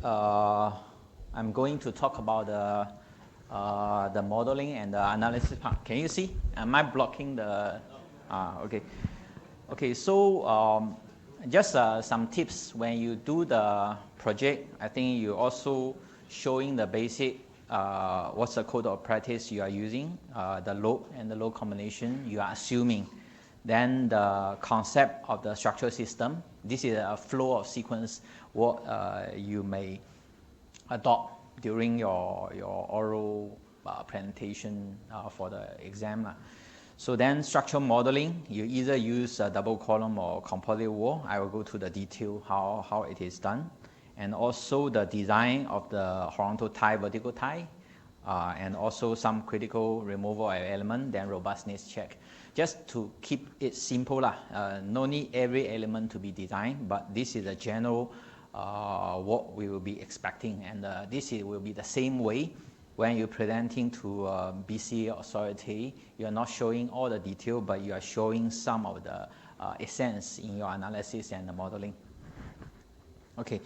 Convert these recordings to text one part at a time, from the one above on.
I'm going to talk about the modeling and the analysis part. Can you see? Am I blocking the? Okay. Okay. So just some tips when you do the project. I think you also showing the basic. What's the code of practice you are using? The load and the load combination you are assuming. Then the concept of the structural system. This is a flow of sequence what you may adopt during your oral presentation for the exam. So then structural modeling, you either use a double column or composite wall. I will go to the detail how it is done. And also the design of the horizontal tie, vertical tie, and also some critical removal of element, then robustness check. Just to keep it simple, no need every element to be designed, but this is a general what we will be expecting. And this will be the same way when you're presenting to BCA authority. You are not showing all the detail, but you are showing some of the essence in your analysis and the modeling. Okay,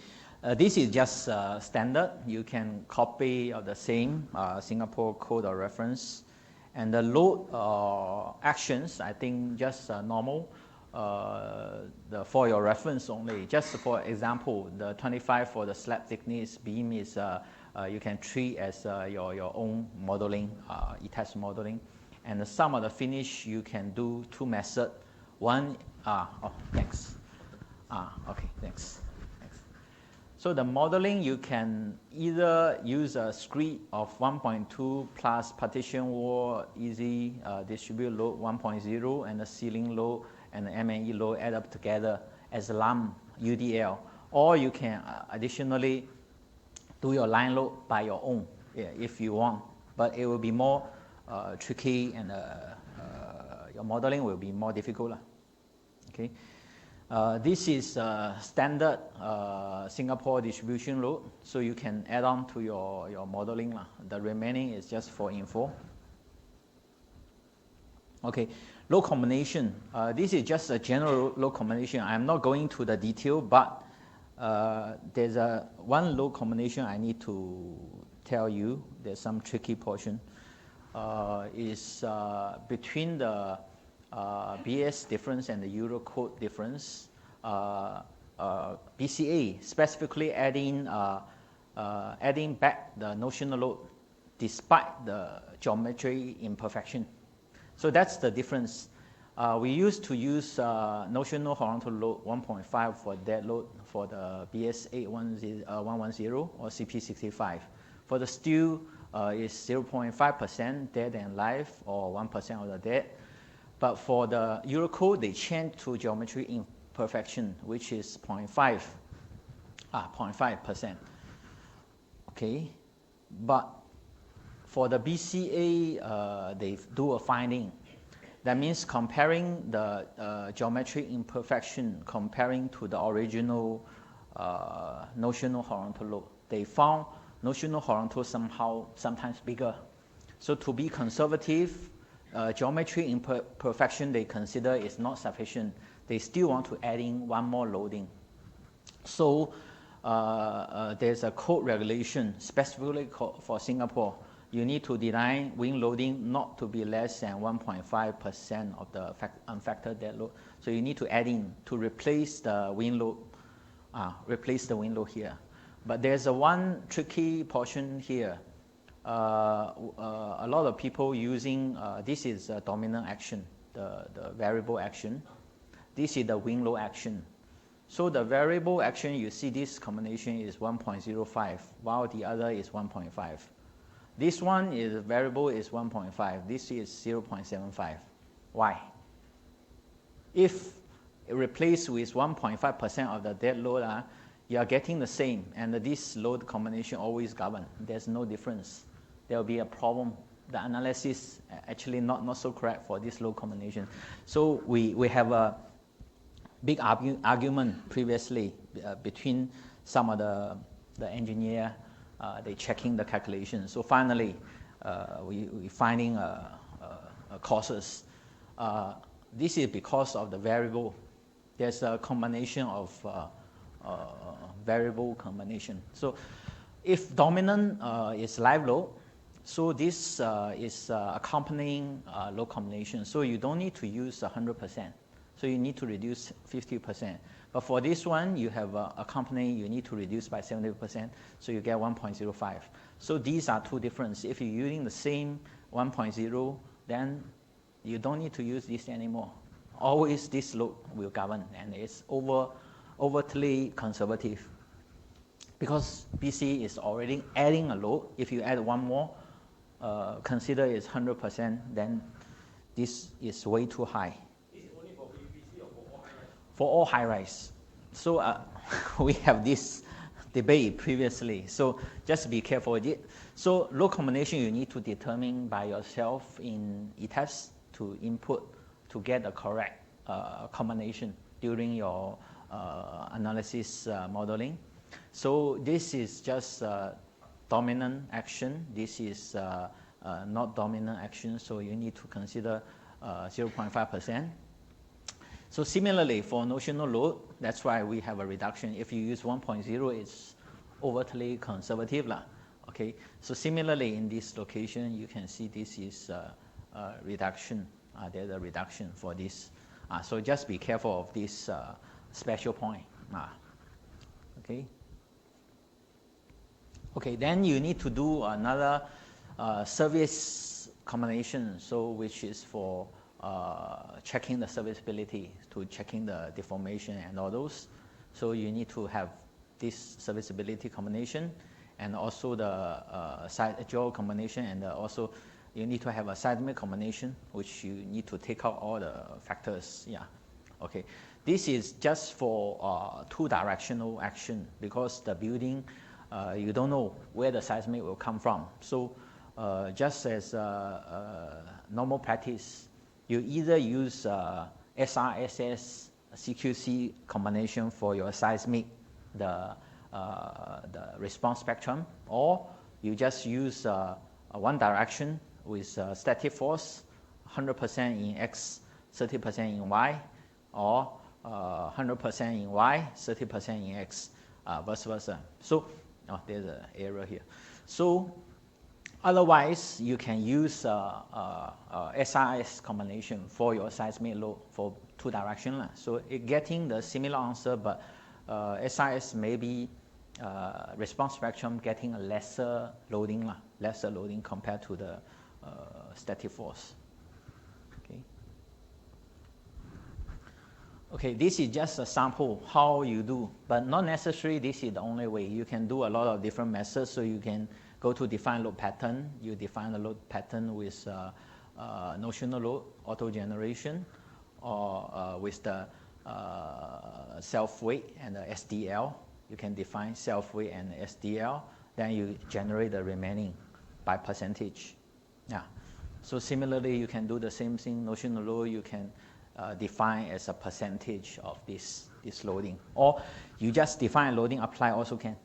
this is just standard. You can copy of the same Singapore code of reference. And the load actions, I think just normal for your reference only. Just for example, the 25 for the slab thickness beam is you can treat as your own modeling, e-test modeling. And some of the finish you can do two methods. One, thanks. Okay, thanks. So the modeling, you can either use a script of 1.2 plus partition wall, easy distribute load 1.0, and the ceiling load and the M&E load add up together as a lump UDL. Or you can additionally do your line load by your own if you want. But it will be more tricky and your modeling will be more difficult. Okay. This is standard Singapore distribution load, so you can add on to your modeling. The remaining is just for info. Okay, load combination. This is just a general load combination. I'm not going to the detail, but there's one load combination I need to tell you. There's some tricky portion. Is between the BS difference and the Eurocode difference. BCA specifically adding back the notional load despite the geometry imperfection. So that's the difference. We used to use notional horizontal load 1.5 for dead load for the BS 110 or CP65. For the steel, is 0.5% dead and live or 1% of the dead. But for the Eurocode, they changed to geometry imperfection, which is 0.5%. Okay, but for the BCA, they do a finding. That means comparing the geometry imperfection, comparing to the original notional horizontal load, they found notional horizontal sometimes bigger. So to be conservative, geometry imperfection they consider is not sufficient. They still want to add in one more loading. So there's a code regulation specifically for Singapore. You need to design wing loading not to be less than 1.5% of the unfactored dead load. So you need to add in to replace the wing load. Replace the wing load here. But there's one tricky portion here. A lot of people using, this is a dominant action, the variable action. This is the wing load action. So the variable action, you see this combination is 1.05, while the other is 1.5. This one is variable is 1.5. This is 0.75. Why? If it replaced with 1.5% of the dead load, you are getting the same, and this load combination always govern. There's no difference. There will be a problem. The analysis actually not so correct for this load combination. So we have a big argument previously between some of the engineer. They checking the calculation. So finally, we finding causes. This is because of the variable. There's a combination of variable combination. So if dominant is live load, so this is accompanying load combination. So you don't need to use 100%. So you need to reduce 50%. But for this one, you have accompanying, you need to reduce by 70%. So you get 1.05. So these are two differences. If you're using the same 1.0, then you don't need to use this anymore. Always this load will govern, and it's overtly conservative. Because BC is already adding a load. If you add one more, consider it's 100%, then this is way too high. Is it only for PVC or for all high-rise? For all high-rise. So we have this debate previously. So just be careful with it. So load combination you need to determine by yourself in e-test to input to get the correct combination during your analysis modeling. So this is just dominant action. This is not dominant action, so you need to consider 0.5%. So similarly, for notional load, that's why we have a reduction. If you use 1.0, it's overtly conservative. Okay? So similarly, in this location, you can see this is a reduction. There's a reduction for this. So just be careful of this special point. Okay? Okay, then you need to do another service combination, so which is for checking the serviceability, to checking the deformation and all those. So you need to have this serviceability combination, and also the side jaw combination, and also you need to have a seismic combination, which you need to take out all the factors. Yeah, okay. This is just for two-directional action, because the building, you don't know where the seismic will come from. So just as normal practice, you either use SRSS CQC combination for your seismic, the response spectrum, or you just use one direction with static force, 100% in X, 30% in Y, or 100% in Y, 30% in X, vice versa. So there's an error here. So otherwise, you can use SRS combination for your seismic load for two direction. So getting the similar answer, but SRS may be response spectrum getting a lesser loading compared to the static force. Okay. Okay, this is just a sample how you do, but not necessarily this is the only way. You can do a lot of different methods. So you can go to define load pattern. You define the load pattern with notional load, auto generation, or with the self-weight and the SDL. You can define self-weight and SDL. Then you generate the remaining by percentage. Yeah. So similarly, you can do the same thing. Notional load you can define as a percentage of this loading, or you just define loading apply also can.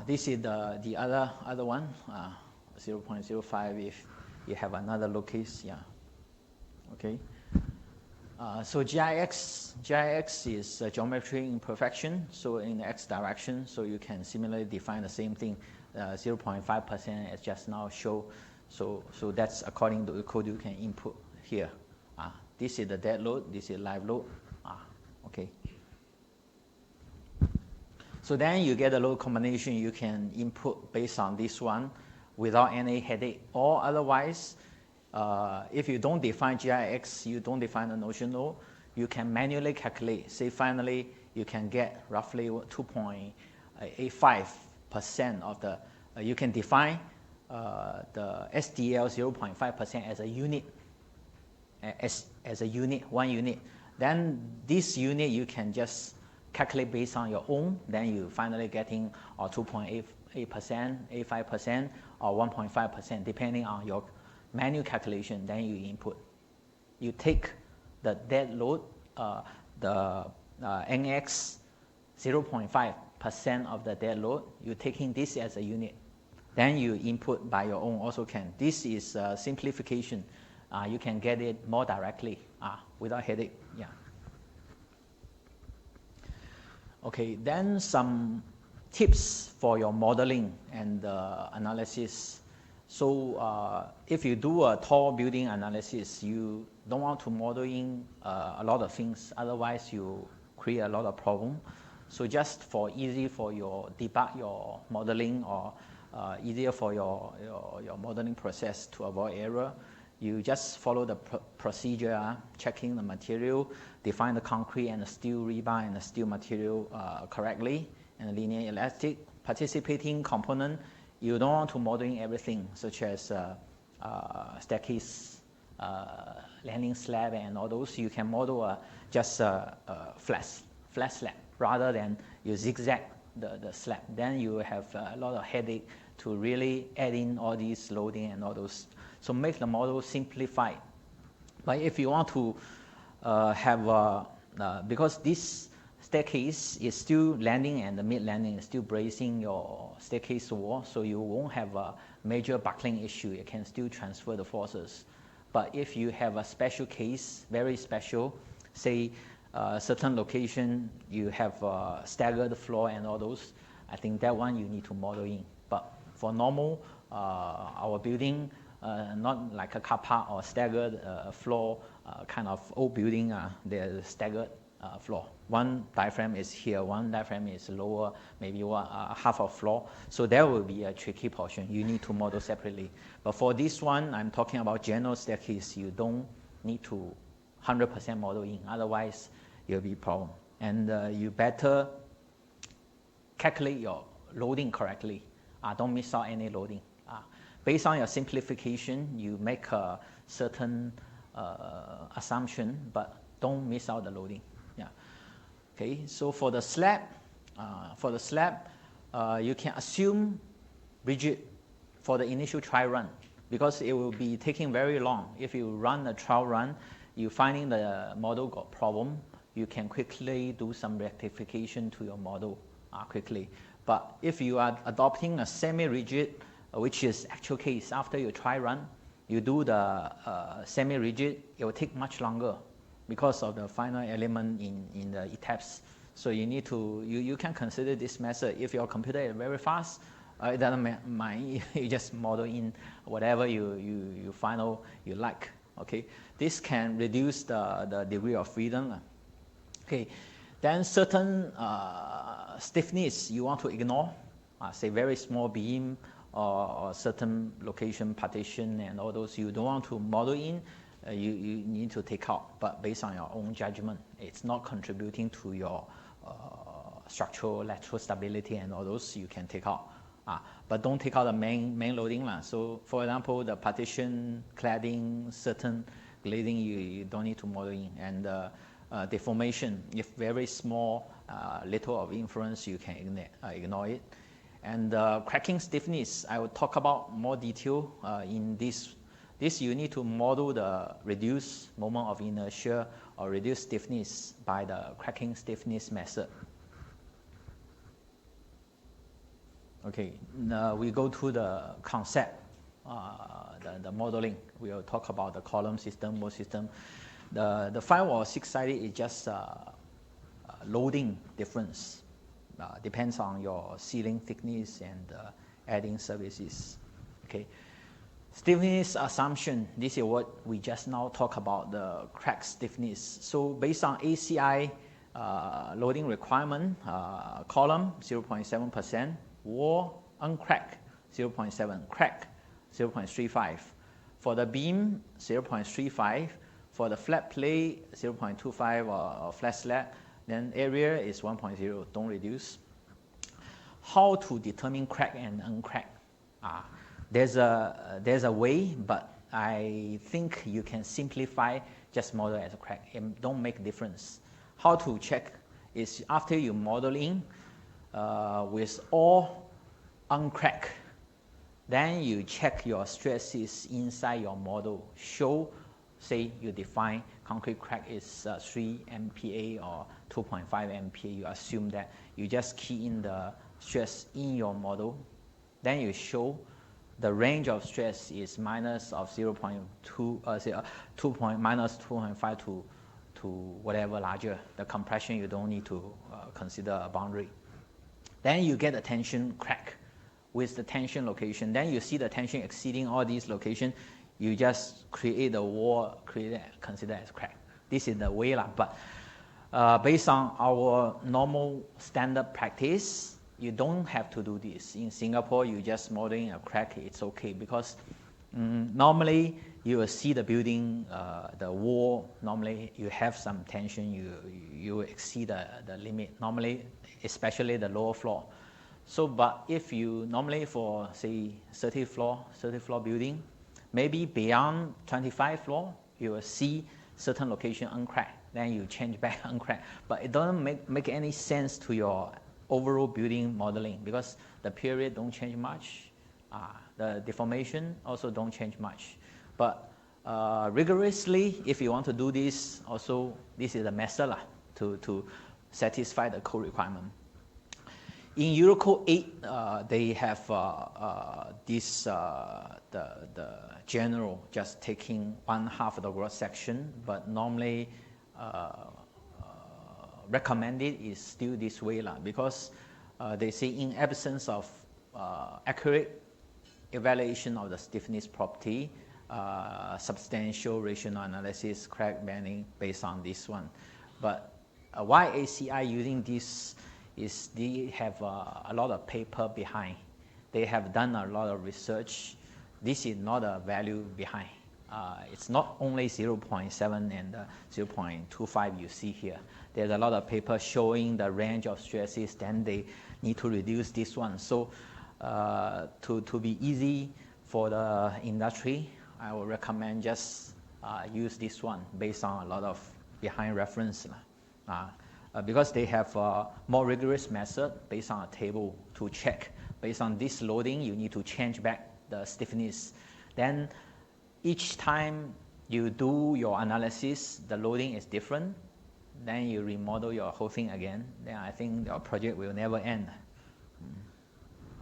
This is the other one, 0.05 if you have another load case. Yeah. Okay. So GIX is geometry imperfection. So in the X direction, so you can similarly define the same thing, 0.5% as just now show. So that's according to the code you can input here. This is the dead load. This is live load. Okay. So then you get a load combination you can input based on this one without any headache. Or otherwise, if you don't define GIX, you don't define the notional, you can manually calculate. Say finally you can get roughly 2.85% of the, you can define the SDL 0.5% as a unit, as a unit, one unit. Then this unit you can just calculate based on your own. Then you finally getting 2.8%, 85%, or 1.5%, depending on your manual calculation. Then you input. You take the dead load, the NX 0.5% of the dead load. You're taking this as a unit. Then you input by your own also can. This is simplification. You can get it more directly without headache. Yeah. Okay, then some tips for your modeling and analysis. So if you do a tall building analysis, you don't want to model in a lot of things, otherwise you create a lot of problem. So just for easy for your debug your modeling or easier for your modeling process to avoid error, you just follow the procedure, checking the material, define the concrete and the steel rebar and the steel material correctly, and linear elastic participating component. You don't want to model in everything, such as staircase, landing slab, and all those. You can model just a flat slab rather than you zigzag the slab. Then you have a lot of headache to really add in all these loading and all those. So make the model simplified. But if you want to because this staircase is still landing and the mid landing is still bracing your staircase wall, so you won't have a major buckling issue. You can still transfer the forces. But if you have a special case, very special, say certain location, you have staggered floor and all those, I think that one you need to model in. But for normal, our building, not like a car park or staggered floor, kind of old building, there's staggered floor. One diaphragm is here, one diaphragm is lower, maybe half of floor. So there will be a tricky portion. You need to model separately. But for this one, I'm talking about general staircase. You don't need to 100% model in, otherwise you'll be problem. And you better calculate your loading correctly. Don't miss out any loading. Based on your simplification, you make a certain assumption, but don't miss out the loading. Yeah. Okay. So for the slab, you can assume rigid for the initial trial run, because it will be taking very long. If you run a trial run, you finding the model got problem, you can quickly do some rectification to your model quickly. But if you are adopting a semi-rigid, which is actual case, after your trial run, you do the semi-rigid, it will take much longer because of the final element in the etaps. So you need to, you can consider this method. If your computer is very fast, it doesn't mind, you just model in whatever you final you like. Okay, this can reduce the degree of freedom. Okay, then certain stiffness you want to ignore, say very small beam or certain location partition and all those you don't want to model in, you need to take out, but based on your own judgment. It's not contributing to your structural lateral stability and all those, you can take out. But don't take out the main loading. So for example, the partition, cladding, certain glazing, you don't need to model in. And deformation, if very small, little of influence, you can ignore it. And cracking stiffness, I will talk about more detail in this. This you need to model the reduced moment of inertia or reduced stiffness by the cracking stiffness method. Okay, now we go to the concept, the modeling. We will talk about the column system, wall system. The 5 or 6 sided is just loading difference. Depends on your ceiling thickness and adding services. Okay, stiffness assumption. This is what we just now talk about, the crack stiffness. So based on ACI loading requirement, column 0.7%, wall uncrack 0.7, crack 0.35. For the beam 0.35. For the flat plate 0.25 or flat slab. Then area is 1.0, don't reduce. How to determine crack and uncrack? There's a way, but I think you can simplify, just model as a crack. It don't make difference. How to check is after you modeling with all uncrack, then you check your stresses inside your model. Show, say you define concrete crack is 3 MPa or 2.5 MPa, you assume that. You just key in the stress in your model. Then you show the range of stress is minus of 0.2, minus 2.5 to whatever larger. The compression you don't need to consider a boundary. Then you get a tension crack with the tension location. Then you see the tension exceeding all these locations, you just create a wall, consider as crack. This is the way, but based on our normal standard practice, you don't have to do this. In Singapore, you just modeling a crack, it's okay, because normally you will see the building, the wall, normally you have some tension, you exceed the limit, normally, especially the lower floor. So, but if you normally for, say, 30 floor building, maybe beyond 25 floor, you will see certain location uncracked, then you change back uncracked. But it doesn't make any sense to your overall building modeling, because the period don't change much, the deformation also don't change much. But rigorously, if you want to do this, also this is a method to satisfy the code requirement. In Eurocode 8, they have this the general just taking 1/2 of the gross section, but normally recommended is still this way, because they say in absence of accurate evaluation of the stiffness property, substantial rational analysis, crack bending based on this one. But why ACI using this is they have a lot of paper behind. They have done a lot of research. This is not a value behind. It's not only 0.7 and 0.25 you see here. There's a lot of paper showing the range of stresses, then they need to reduce this one. So to be easy for the industry, I would recommend just use this one based on a lot of behind reference. Because they have a more rigorous method based on a table to check. Based on this loading, you need to change back the stiffness. Then each time you do your analysis, the loading is different. Then you remodel your whole thing again. Then I think your project will never end.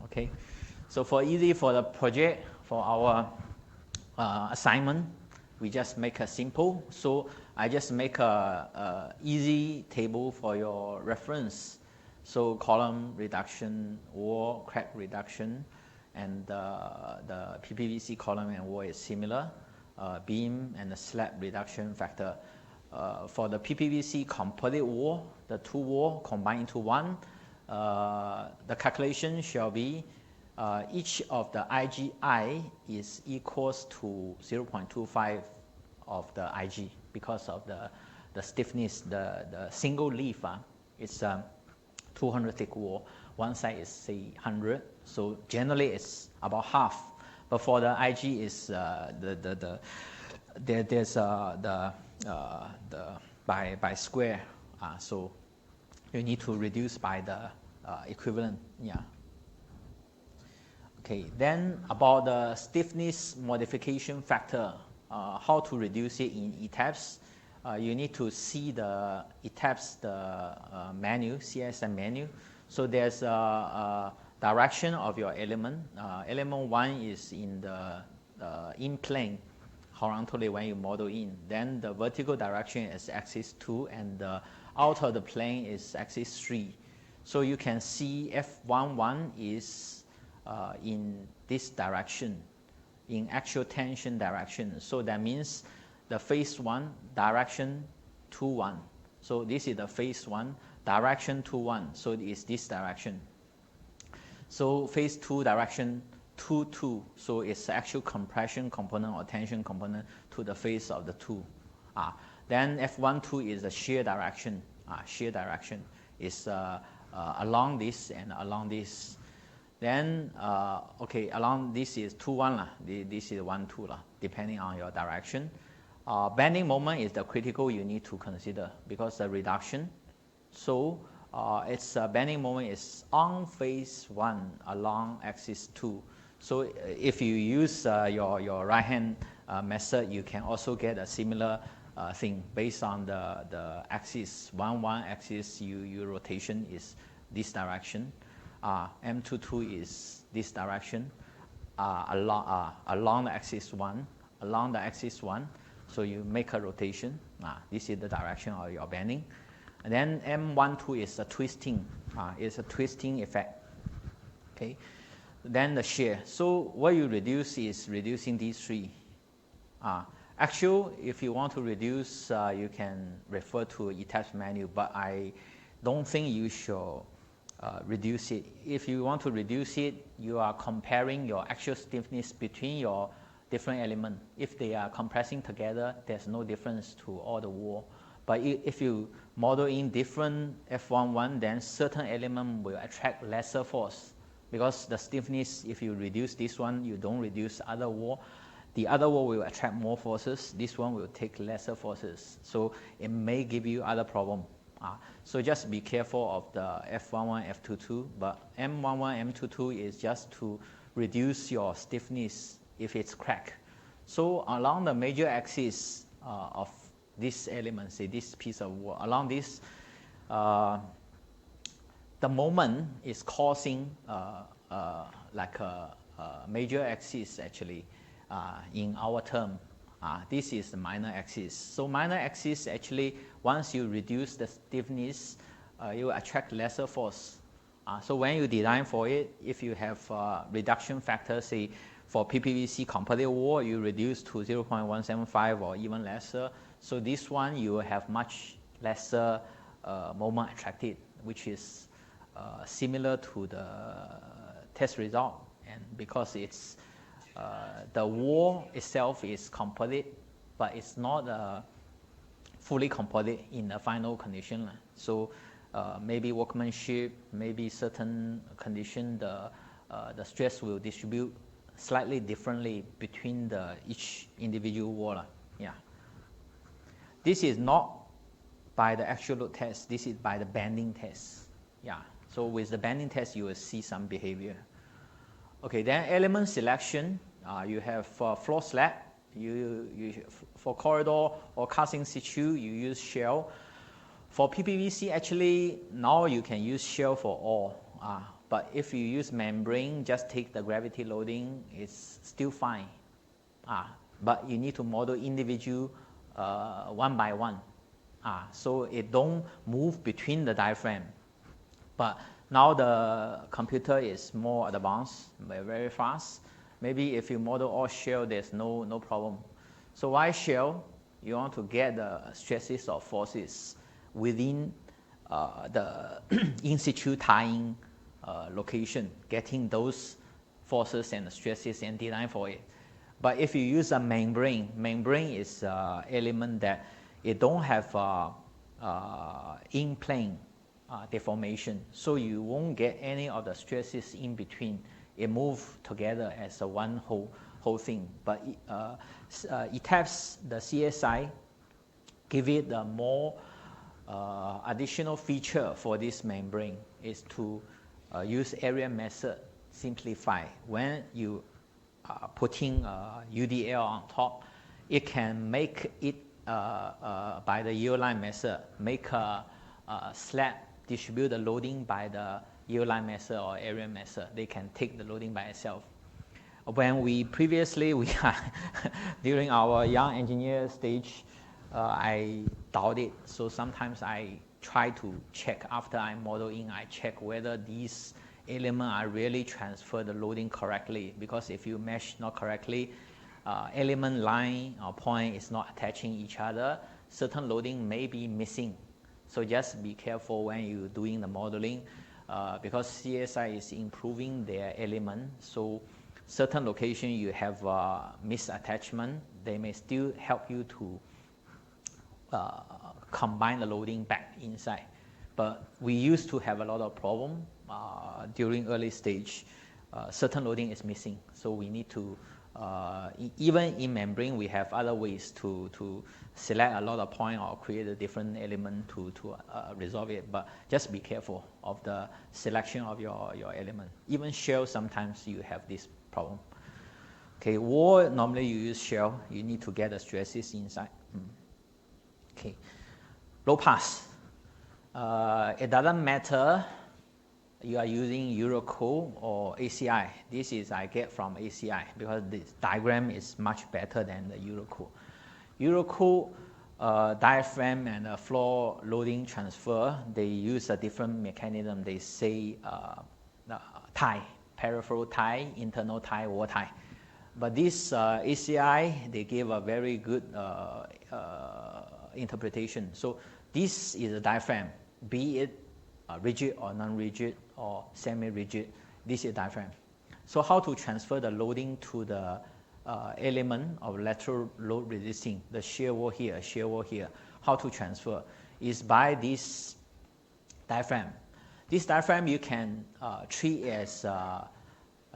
Okay, so for the project, for our assignment, we just make a simple. So I just make a easy table for your reference. So column reduction, wall crack reduction, and the PPVC column and wall is similar. Beam and the slab reduction factor. For the PPVC composite wall, the two wall combined into one, the calculation shall be each of the IGI is equals to 0.25 of the IG because of the stiffness. The single leaf is 200 thick wall. One side is say 100, so generally it's about half. But for the IG is there's the by square, so you need to reduce by the equivalent. Yeah. Okay. Then about the stiffness modification factor, how to reduce it in ETABS. You need to see the ETABS menu, CSM menu. So there's a direction of your element. Element 1 is in the in plane, horizontally when you model in. Then the vertical direction is axis 2, and the out of the plane is axis 3. So you can see F11 is in this direction, in actual tension direction. So that means the phase 1, direction 2, 1. So this is the phase 1, direction 2, 1. So it is this direction. So phase 2, direction 2, 2. So it's actual compression component or tension component to the phase of the 2. Then F12 is the shear direction. Shear direction is along this and along this. Then, okay, along this is 2, 1. This is 1, 2, depending on your direction. Bending moment is the critical you need to consider because the reduction. So its bending moment is on phase 1 along axis 2. So if you use your right hand method, you can also get a similar thing based on the axis 1, 1 axis. Your rotation is this direction. M22 is this direction along the axis 1. Along the axis 1. So you make a rotation. This is the direction of your bending. And then M12 is a twisting. It's a twisting effect. Okay. Then the shear. So what you reduce is reducing these three. Actually, if you want to reduce, you can refer to ETABS menu, but I don't think you should reduce it. If you want to reduce it, you are comparing your actual stiffness between your different elements. If they are compressing together, there's no difference to all the wall. But if you model in different F11, then certain element will attract lesser force. Because the stiffness, if you reduce this one, you don't reduce other wall. The other wall will attract more forces. This one will take lesser forces. So it may give you other problem. So just be careful of the F11, F22. But M11, M22 is just to reduce your stiffness if it's cracked. So along the major axis of this element, say this piece of wall, along this, the moment is causing like a major axis actually in our term. This is the minor axis. So minor axis actually, once you reduce the stiffness, you attract lesser force. So when you design for it, if you have reduction factor, say for PPVC composite wall, you reduce to 0.175 or even lesser. So this one you will have much lesser moment attracted, which is similar to the test result. And because it's the wall itself is composite, but it's not fully composite in the final condition. So maybe workmanship, maybe certain condition, the stress will distribute slightly differently between each individual wall. Yeah. This is not by the actual load test. This is by the bending test. Yeah. So with the bending test, you will see some behavior. Okay, then element selection. You have floor slab. For corridor or casting situ, you use shell. For PPVC, actually, now you can use shell for all. But if you use membrane, just take the gravity loading, it's still fine. But you need to model individual one by one. So it don't move between the diaphragm. But now the computer is more advanced, very fast. Maybe if you model all shell, there's no problem. So why shell? You want to get the stresses or forces within the in situ tying location, getting those forces and stresses and design for it. But if you use a membrane is an element that it don't have in-plane deformation, so you won't get any of the stresses in between. It moves together as a one whole thing. But ETABS, the CSI, give it a more additional feature for this membrane is to use area method simplify. When you putting UDL on top, it can make it by the yield line method, make a slab distribute the loading by the yield line method or area method. They can take the loading by itself. When we previously, during our young engineer stage, I doubt it. So sometimes I try to check after I model in, I check whether these elements are really transfer the loading correctly. Because if you mesh not correctly, element line or point is not attaching each other, certain loading may be missing. So just be careful when you're doing the modeling, because CSI is improving their element. So certain location you have misattachment, they may still help you to combine the loading back inside. But we used to have a lot of problem during early stage. Certain loading is missing, so we need to even in membrane we have other ways to select a lot of point or create a different element to resolve it. But just be careful of the selection of your element. Even shell, sometimes you have this problem. Okay, wall, normally you use shell. You need to get the stresses inside. Okay, low pass. It doesn't matter you are using Eurocool or ACI. This is I get from ACI because this diagram is much better than the Eurocool. Eurocool, diaphragm and floor loading transfer, they use a different mechanism. They say tie, peripheral tie, internal tie, wall tie. But this ACI, they gave a very good interpretation. So this is a diaphragm, be it rigid or non-rigid or semi-rigid, this is diaphragm. So how to transfer the loading to the element of lateral load resisting, the shear wall here, how to transfer is by this diaphragm. This diaphragm you can treat as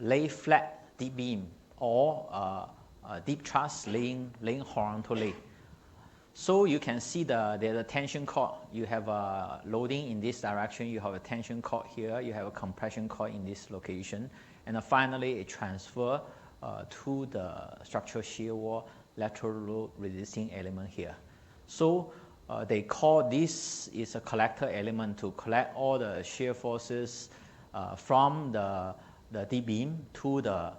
lay flat deep beam or deep truss laying horizontally. So you can see there's a tension cord. You have a loading in this direction. You have a tension cord here. You have a compression cord in this location. And finally, it transfer to the structural shear wall lateral load resisting element here. So they call this is a collector element to collect all the shear forces from the D-beam to the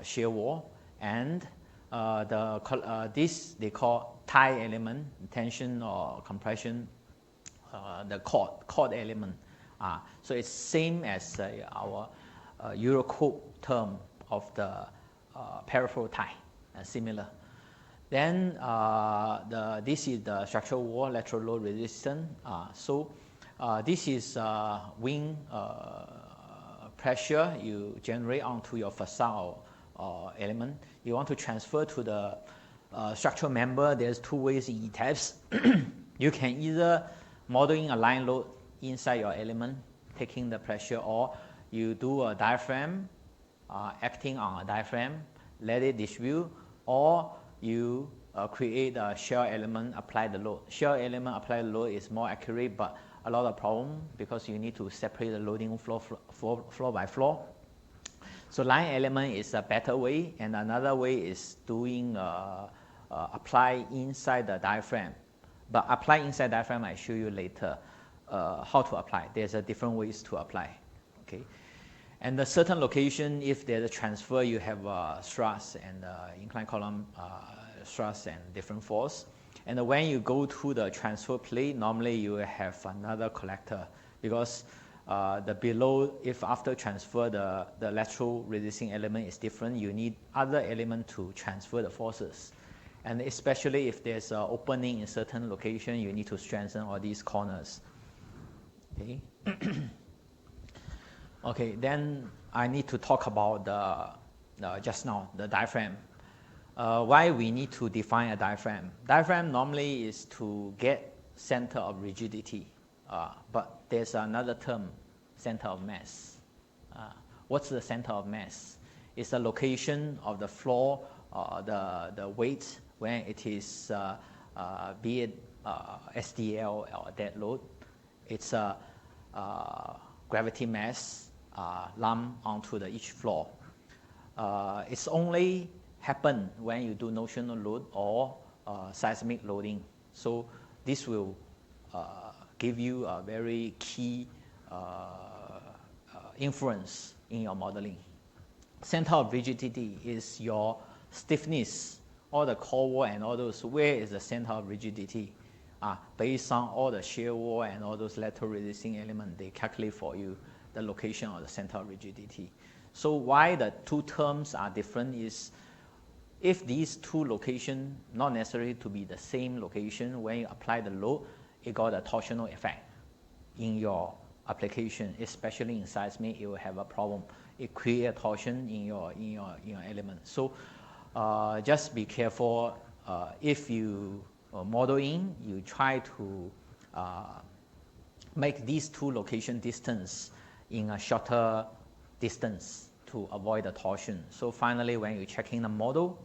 shear wall, and this they call tie element, tension or compression, the cord element. So it's same as our Eurocode term of the peripheral tie, similar. Then this is the structural wall lateral load resistance. This is wing pressure you generate onto your facade element. You want to transfer to the structural member. There's two ways in ETAPS. You can either modeling a line load inside your element, taking the pressure, or you do a diaphragm, acting on a diaphragm, let it distribute, or you create a shear element, apply the load. Shear element, apply the load is more accurate, but a lot of problem because you need to separate the loading floor by floor. So line element is a better way, and another way is doing apply inside the diaphragm. But apply inside diaphragm, I show you later how to apply. There's a different ways to apply. Okay, and the certain location, if there's a transfer, you have struts and inclined column struts and different force. And when you go to the transfer plate, normally you will have another collector because the below, if after transfer the lateral resisting element is different, you need other element to transfer the forces. And especially if there's an opening in certain location, you need to strengthen all these corners. Okay. Okay, then I need to talk about just now, the diaphragm. Why we need to define a diaphragm. Diaphragm normally is to get center of rigidity, but there's another term, center of mass. What's the center of mass? It's the location of the floor, the weight when it is, be it SDL or dead load. It's a gravity mass lump onto each floor. It's only happen when you do notional load or seismic loading. So this will give you a very key influence in your modeling. Center of rigidity is your stiffness, all the core wall and all those. Where is the center of rigidity? Based on all the shear wall and all those lateral resisting elements, they calculate for you the location of the center of rigidity. So why the two terms are different is if these two locations, not necessarily to be the same location, when you apply the load, it got a torsional effect in your application, especially in seismic, it will have a problem. It creates a torsion in your element. So just be careful. If you model in, you try to make these two location distance in a shorter distance to avoid the torsion. So finally, when you're checking the model,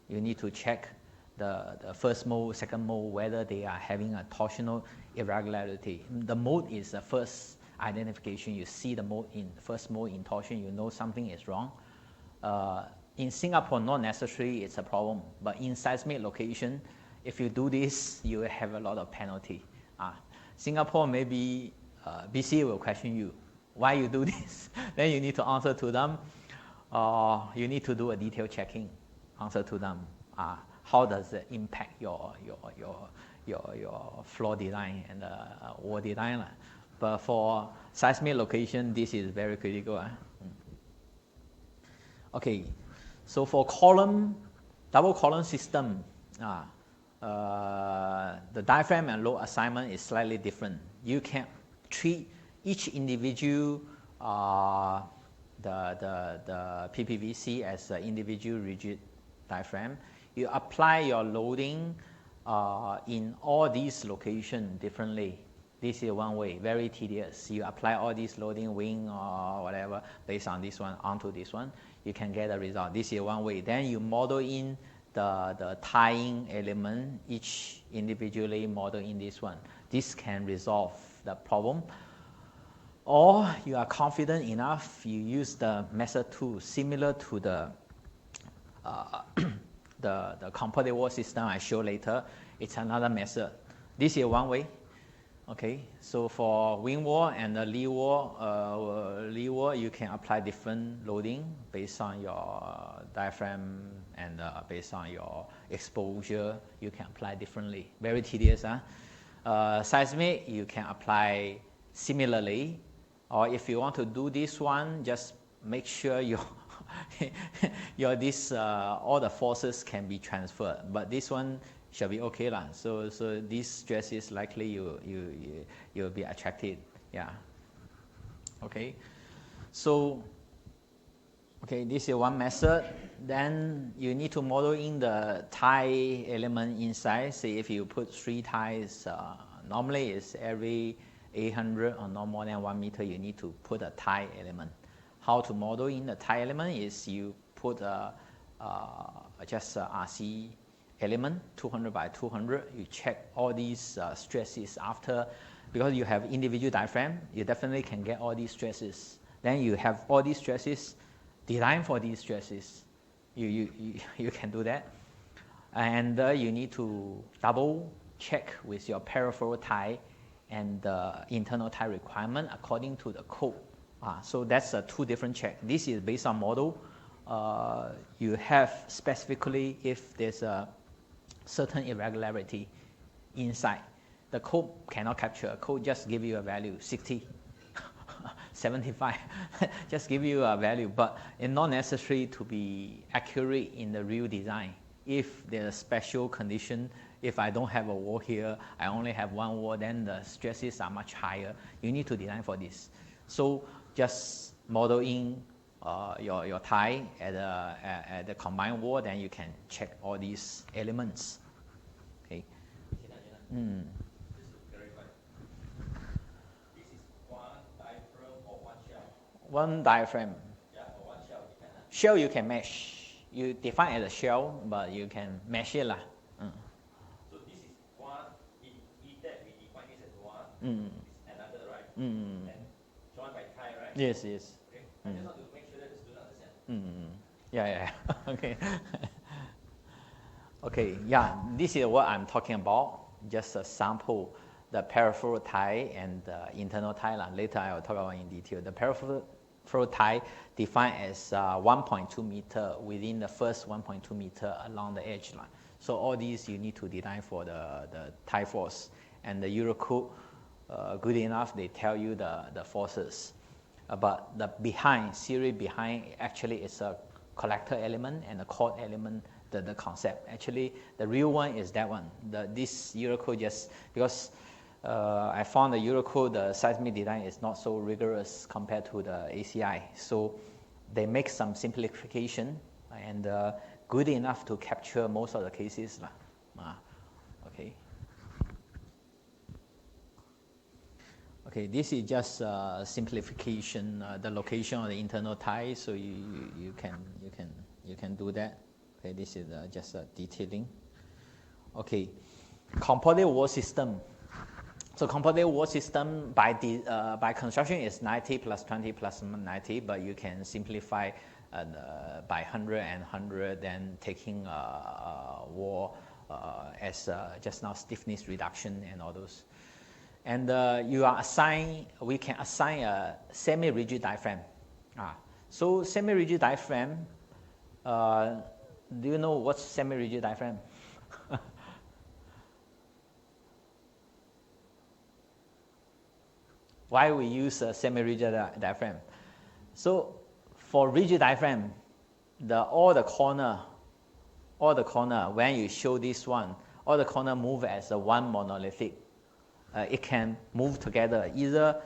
you need to check the first mode, second mode, whether they are having a torsional irregularity. The mode is the first identification. You see the mode in first mode in torsion, you know something is wrong. In Singapore, not necessarily it's a problem, but in seismic location, if you do this, you will have a lot of penalty. Singapore, maybe BC will question you, why you do this? Then you need to answer to them. You need to do a detailed checking, answer to them. how does it impact your floor design and wall design. But for seismic location, this is very critical. Okay, so for double column system, the diaphragm and load assignment is slightly different. You can treat each individual the PPVC as an individual rigid diaphragm. You apply your loading in all these locations differently. This is one way, very tedious. You apply all these loading, wing or whatever, based on this one, onto this one, you can get a result. This is one way. Then you model in the tying element, each individually model in this one. This can resolve the problem. Or you are confident enough, you use the method 2, similar to the composite wall system I show later. It's another method. This is one way. Okay, so for wing wall and the lee wall, you can apply different loading based on your diaphragm and based on your exposure. You can apply differently. Very tedious, huh? Seismic, you can apply similarly. Or if you want to do this one, just make sure all the forces can be transferred. But this one shall be okay lah. So these stresses likely you'll be attracted. Yeah. Okay. So this is one method. Then you need to model in the tie element inside. Say if you put 3 ties, normally it's every 800 or no more than 1 meter, you need to put a tie element. How to model in the tie element is you put just a RC element, 200 by 200. You check all these stresses after, because you have individual diaphragm, you definitely can get all these stresses. Then you have all these stresses, design for these stresses. You can do that. And you need to double check with your peripheral tie and the internal tie requirement according to the code. So that's 2 different checks. This is based on model. You have specifically if there's a certain irregularity inside. The code cannot capture. Code just give you a value, 60, 75, just give you a value, but it's not necessary to be accurate in the real design. If there's a special condition, if I don't have a wall here, I only have one wall, then the stresses are much higher. You need to design for this. So just model in your tie at the combined wall, then you can check all these elements. Okay. Just to verify, this is one diaphragm or one shell? One diaphragm. Yeah, or one shell. Shell you can mesh. You define as a shell, but you can mesh it lah. So this is one. If that we define this as one, it's another, right? And joined by tie, right? Yes. Okay. I just want to make sure that the student understand. Yeah. Okay. Okay. Yeah. This is what I'm talking about. Just a sample, the peripheral tie and the internal tie. Later I will talk about in detail. The peripheral tie defined as 1.2 meter within the first 1.2 meter along the edge line. So all these you need to design for the tie force. And the Eurocode, good enough, they tell you the forces. But the series behind, actually it's a collector element and a cord element, the concept. Actually, the real one is that one. This Eurocode just, because I found the Eurocode, the seismic design is not so rigorous compared to the ACI. So they make some simplification and good enough to capture most of the cases. Okay. Okay, this is just simplification, the location of the internal tie, so you can do that. Okay, this is just detailing. Okay, composite wall system. So composite wall system by construction is 90 plus 20 plus 90, but you can simplify by 100 and 100, then taking wall as just now stiffness reduction and all those. And we can assign a semi-rigid diaphragm. So semi-rigid diaphragm, do you know what's semi-rigid diaphragm? Why we use a semi-rigid diaphragm? So for rigid diaphragm, all the corner, when you show this one, all the corner move as a one monolithic. It can move together either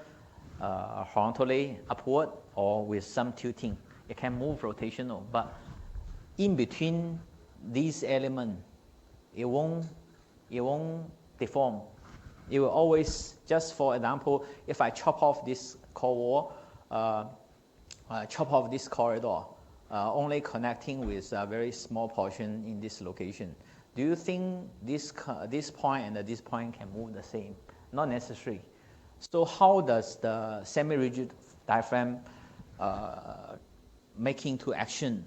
horizontally upward or with some tilting. It can move rotational, but in between these elements, it won't deform. It will always, just for example, if I chop off this core wall, chop off this corridor, only connecting with a very small portion in this location. Do you think this point and this point can move the same? Not necessary. So how does the semi-rigid diaphragm make into action?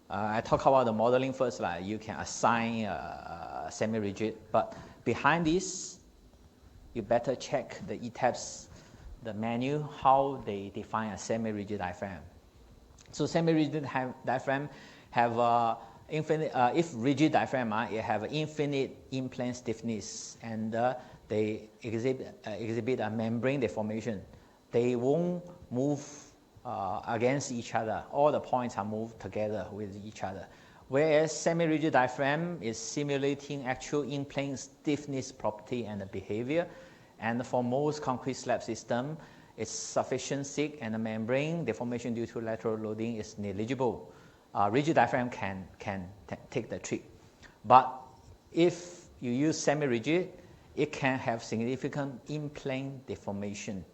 I talk about the modeling first. Like you can assign a semi-rigid, but behind this, you better check the ETABS, the menu, how they define a semi-rigid diaphragm. So semi-rigid diaphragm have infinite. If rigid diaphragm, it have infinite in-plane stiffness, and they exhibit a membrane deformation. They won't move against each other. All the points are moved together with each other. Whereas semi-rigid diaphragm is simulating actual in-plane stiffness property and behavior. And for most concrete slab system, its sufficient thick and the membrane deformation due to lateral loading is negligible. Rigid diaphragm can take the trick. But if you use semi-rigid, it can have significant in-plane deformation.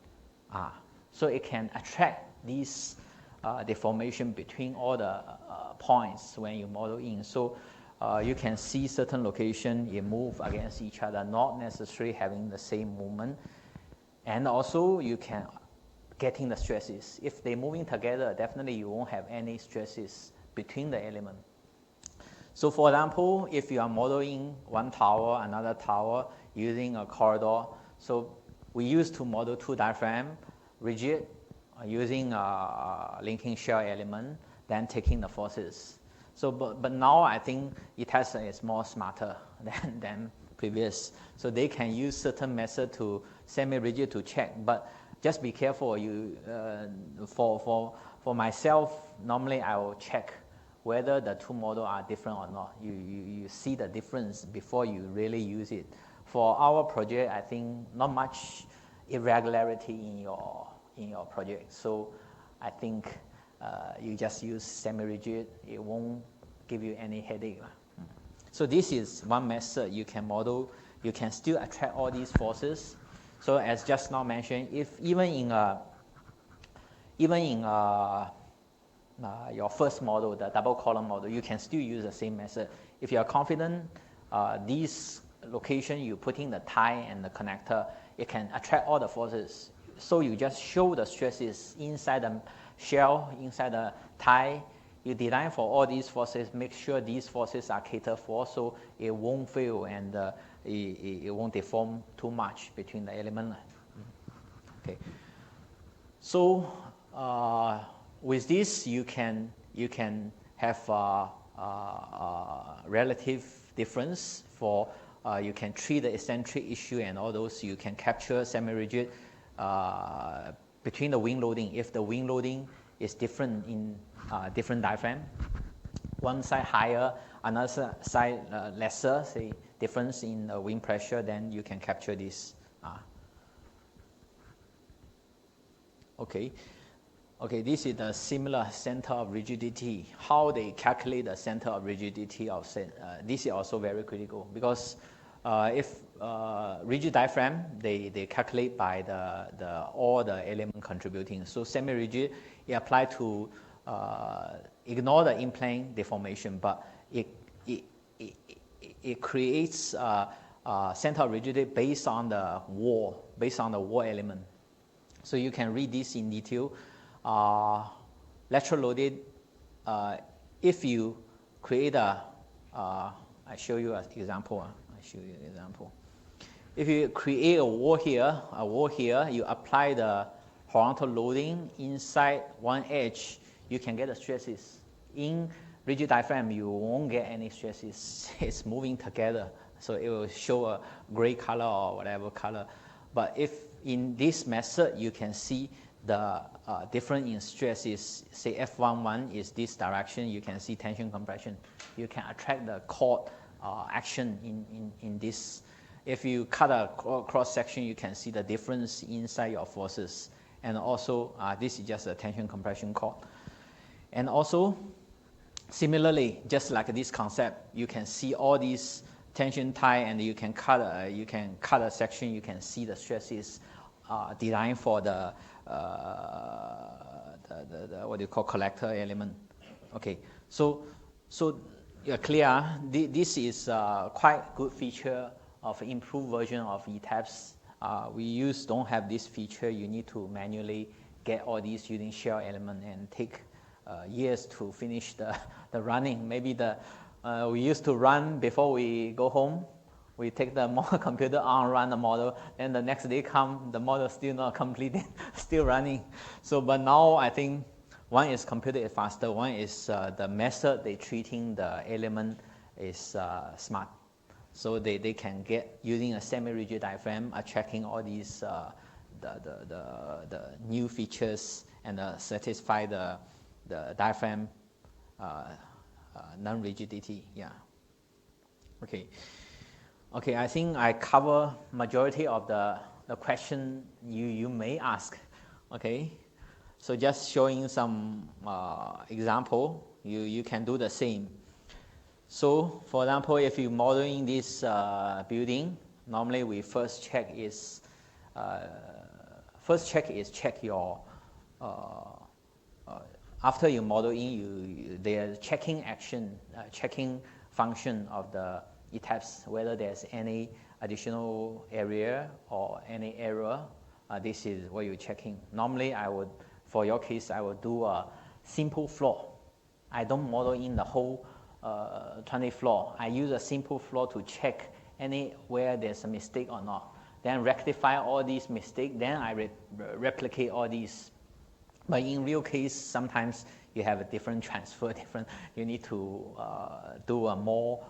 So it can attract these deformation between all the points when you model in. So you can see certain location, it move against each other, not necessarily having the same movement. And also you can getting the stresses. If they're moving together, definitely you won't have any stresses between the element. So for example, if you are modeling one tower, another tower using a corridor, so we used to model two diaphragm, rigid, using a linking shell element, then taking the forces. So, but now I think ETABS is more smarter than previous. So they can use certain method to semi-rigid to check, but just be careful. You, for myself, normally I will check whether the two models are different or not. You see the difference before you really use it. For our project, I think not much irregularity in your project. So I think you just use semi-rigid. It won't give you any headache. So this is one method you can model. You can still attract all these forces. So as just now mentioned, if even in your first model, the double column model, you can still use the same method. If you are confident, these location you put in the tie and the connector, it can attract all the forces. So you just show the stresses inside the shell, inside the tie. You design for all these forces, make sure these forces are catered for, so it won't fail and it won't deform too much between the elements. Okay. So with this, you can have relative difference for you can treat the eccentric issue and all those. You can capture semi-rigid between the wing loading. If the wing loading is different in different diaphragm, one side higher, another side lesser, say difference in wing pressure, then you can capture this. Okay, this is the similar center of rigidity. How they calculate the center of rigidity of this is also very critical, because if rigid diaphragm, they calculate by all the element contributing. So semi-rigid, it apply to ignore the in-plane deformation, but it creates center of rigidity based on the wall element. So you can read this in detail. Lateral loaded, if you create I show you an example. If you create a wall here, you apply the horizontal loading inside one edge, you can get the stresses in rigid diaphragm, you won't get any stress. It's moving together, so it will show a gray color or whatever color. But if in this method, you can see the difference in stress is, say, F11 is this direction, you can see tension compression. You can attract the cord action in this. If you cut a cross section, you can see the difference inside your forces. And also, this is just a tension compression cord. And also, similarly, just like this concept, you can see all these tension tie, and you can cut a section. You can see the stresses designed for the what do you call collector element. Okay, so you're clear. This is quite good feature of improved version of ETAPS. We don't have this feature. You need to manually get all these using shell element and take years to finish the running. Maybe we used to run before we go home. We take the computer on, run the model, then the next day come, the model still not completed, still running. So, but now I think one is computer is faster, one is the method they treating the element is smart. So they can get, using a semi-rigid diaphragm, checking all these the new features and satisfy the diaphragm non-rigidity. Yeah. Okay, I think I cover majority of the question you may ask. Okay, so just showing some example, you can do the same. So, for example, if you're modeling this building, normally we first check your after you modeling, there's checking action, checking function of the ETAPS, whether there's any additional area or any error. This is what you're checking. Normally, for your case, I would do a simple floor. I don't model in the whole 20 floor. I use a simple floor to check anywhere there's a mistake or not. Then rectify all these mistakes. Then I replicate all these. But in real case, sometimes you have a different transfer. You need to do a more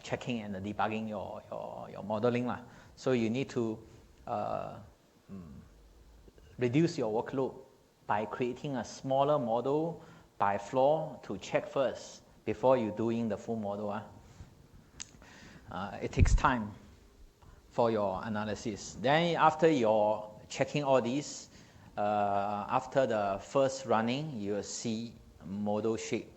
checking and debugging your modeling. So you need to reduce your workload by creating a smaller model by floor to check first before you doing the full model. It takes time for your analysis. Then after you're checking all these, after the first running, you'll see model shape.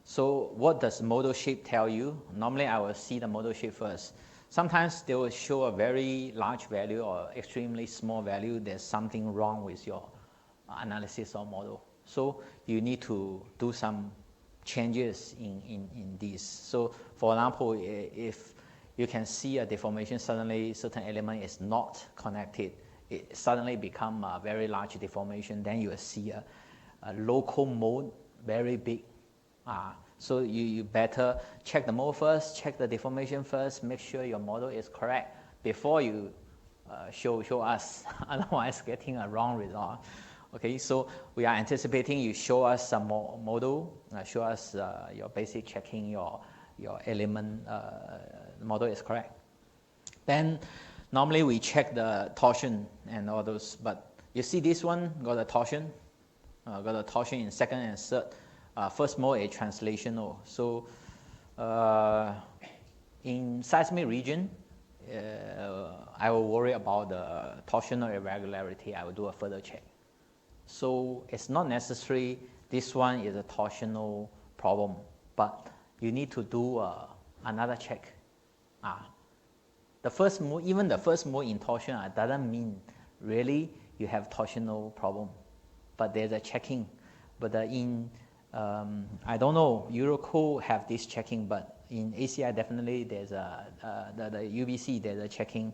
So what does model shape tell you? Normally I will see the model shape first. Sometimes they will show a very large value or extremely small value. There's something wrong with your analysis or model. So you need to do some changes in this. So for example, if you can see a deformation, suddenly certain element is not connected, it suddenly become a very large deformation, then you will see a local mode very big. So you better check the mode first, check the deformation first, make sure your model is correct before you show us, otherwise getting a wrong result. Okay, so we are anticipating you show us some model, show us your basic checking your element model is correct. Then normally we check the torsion and all those, but you see this one got a torsion in second and third. First mode is translational. So in seismic region, I will worry about the torsional irregularity. I will do a further check. So it's not necessary this one is a torsional problem, but you need to do another check. The first mode, even the first mode in torsion doesn't mean really you have torsional problem, but there's a checking. But I don't know, Eurocode have this checking, but in ACI definitely there's the UBC, there's a checking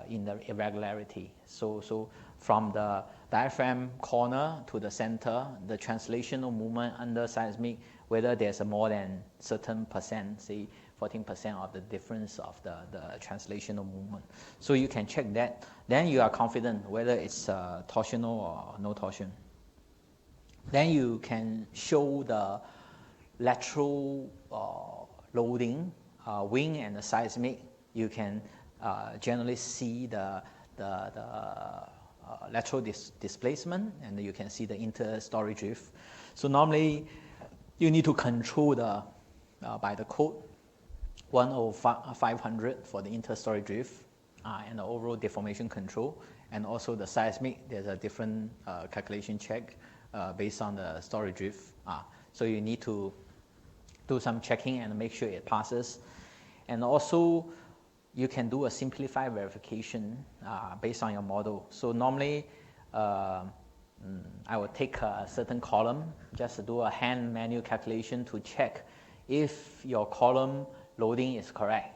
in the irregularity. So from the diaphragm corner to the center, the translational movement under seismic, whether there's a more than certain percent, say 14% of the difference of the translational movement. So you can check that. Then you are confident whether it's torsional or no torsion. Then you can show lateral loading, wing and the seismic, you can generally see the lateral displacement, and you can see the inter-story drift. So normally you need to control the by the code 10500 for the inter-story drift and the overall deformation control, and also the seismic. There's a different calculation check based on the story drift. So you need to do some checking and make sure it passes. And also you can do a simplified verification based on your model. So normally I would take a certain column, just do a hand manual calculation to check if your column loading is correct.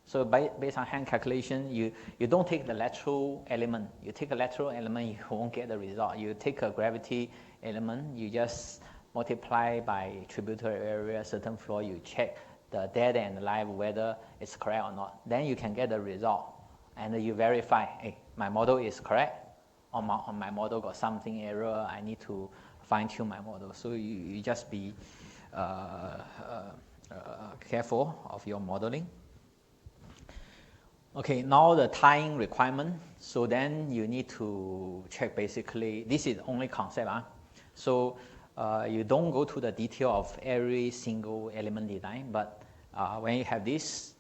So based on hand calculation, you don't take the lateral element. You take a lateral element, you won't get the result. You take a gravity element, you just multiply by tributary area, certain floor, you check the dead and live whether it's correct or not. Then you can get the result, and you verify, hey, my model is correct, or my model got something error, I need to fine-tune my model. So you just be careful of your modeling. Okay, now the tying requirement. So then you need to check basically, this is only concept. So you don't go to the detail of every single element design, but when you have this,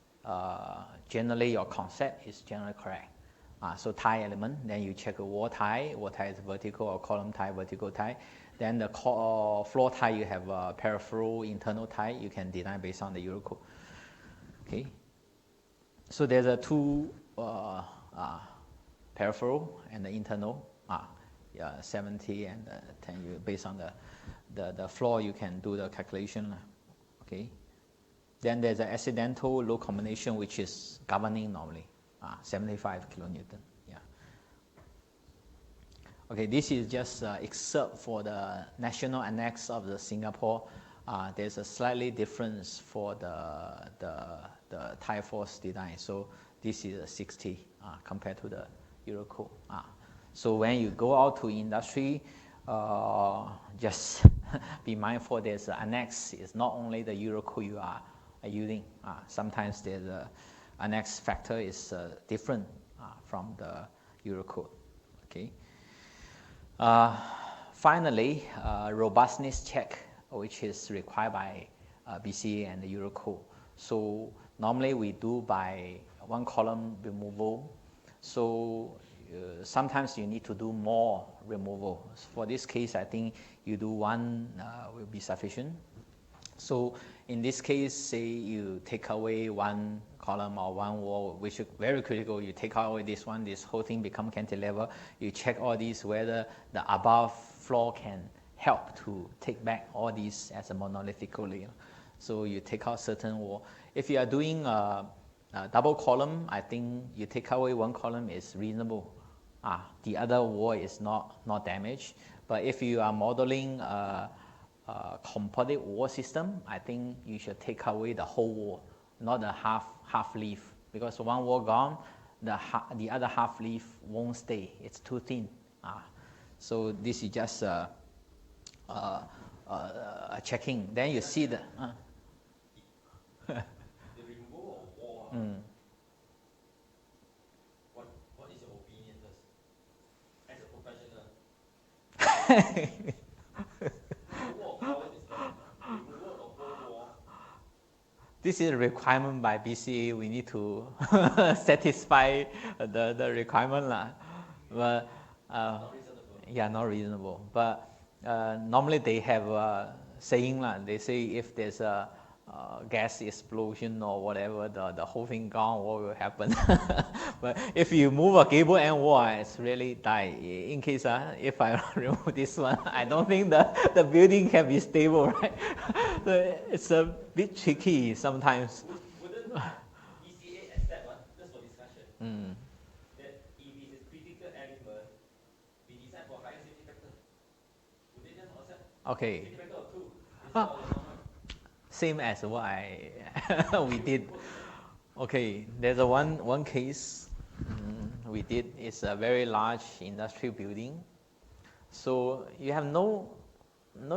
generally your concept is generally correct. So tie element, then you check a wall tie is vertical, or column tie, vertical tie. Then the floor tie, you have a peripheral internal tie, you can design based on the Eurocode. Okay. So there's a two peripheral and the internal, 70 and 10. Based on the floor, you can do the calculation. Okay. Then there's an accidental load combination, which is governing normally, 75 kilonewton. Yeah. Okay, this is just excerpt for the national annex of the Singapore. There's a slightly difference for the tie force design. So this is a 60 compared to the Eurocode. So when you go out to industry, just be mindful there's an annex. It's not only the Eurocode you are using. Sometimes there's a annex factor is different from the Eurocode. Okay. Finally, robustness check, which is required by BCA and the Eurocode. So normally we do by one column removal. So sometimes you need to do more removal. For this case, I think you do one will be sufficient. So in this case, say you take away one column or one wall, which is very critical. You take away this one, this whole thing become cantilever. You check all these whether the above floor can help to take back all these as a monolithic layer. So you take out certain wall. If you are doing a double column, I think you take away one column is reasonable. The other wall is not damaged. But if you are modeling a composite wall system, I think you should take away the whole wall, not the half leaf, because one wall gone, the other half leaf won't stay. It's too thin. So this is just checking. Then you see the the removal of wall. What is your opinion as a professional? This is a requirement by BCA. We need to satisfy the requirement. But Not reasonable. yeah, not reasonable. But normally they have a saying. They say if there's a gas explosion or whatever, the whole thing gone, what will happen? But if you move a gable end wall, it's really die. In case if I remove this one, I don't think the building can be stable, right? So it's a bit tricky sometimes. Wouldn't BCA accept, just for discussion, that if it is a critical element, we decide for higher safety factor? Would they just accept? Okay. Safety factor of 2 instead of the normal? Same as what we did. Okay, there's one case we did. It's a very large industrial building. So you have no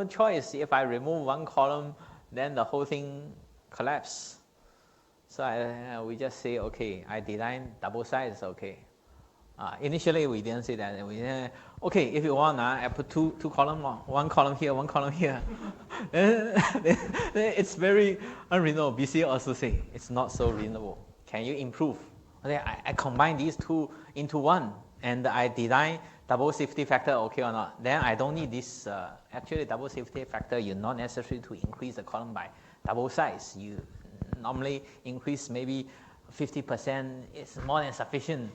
choice. If I remove one column, then the whole thing collapse. So we just say, okay, I design double sides, okay. Initially, we didn't say that. We said, okay, if you want, I put two columns, one column here, one column here. then it's very unreasonable. BC also say it's not so reasonable. Can you improve? Okay, I combine these two into one, and I design double safety factor, okay or not? Then I don't need this. Actually, double safety factor, you're not necessary to increase the column by double size. You normally increase maybe 50%. It's more than sufficient.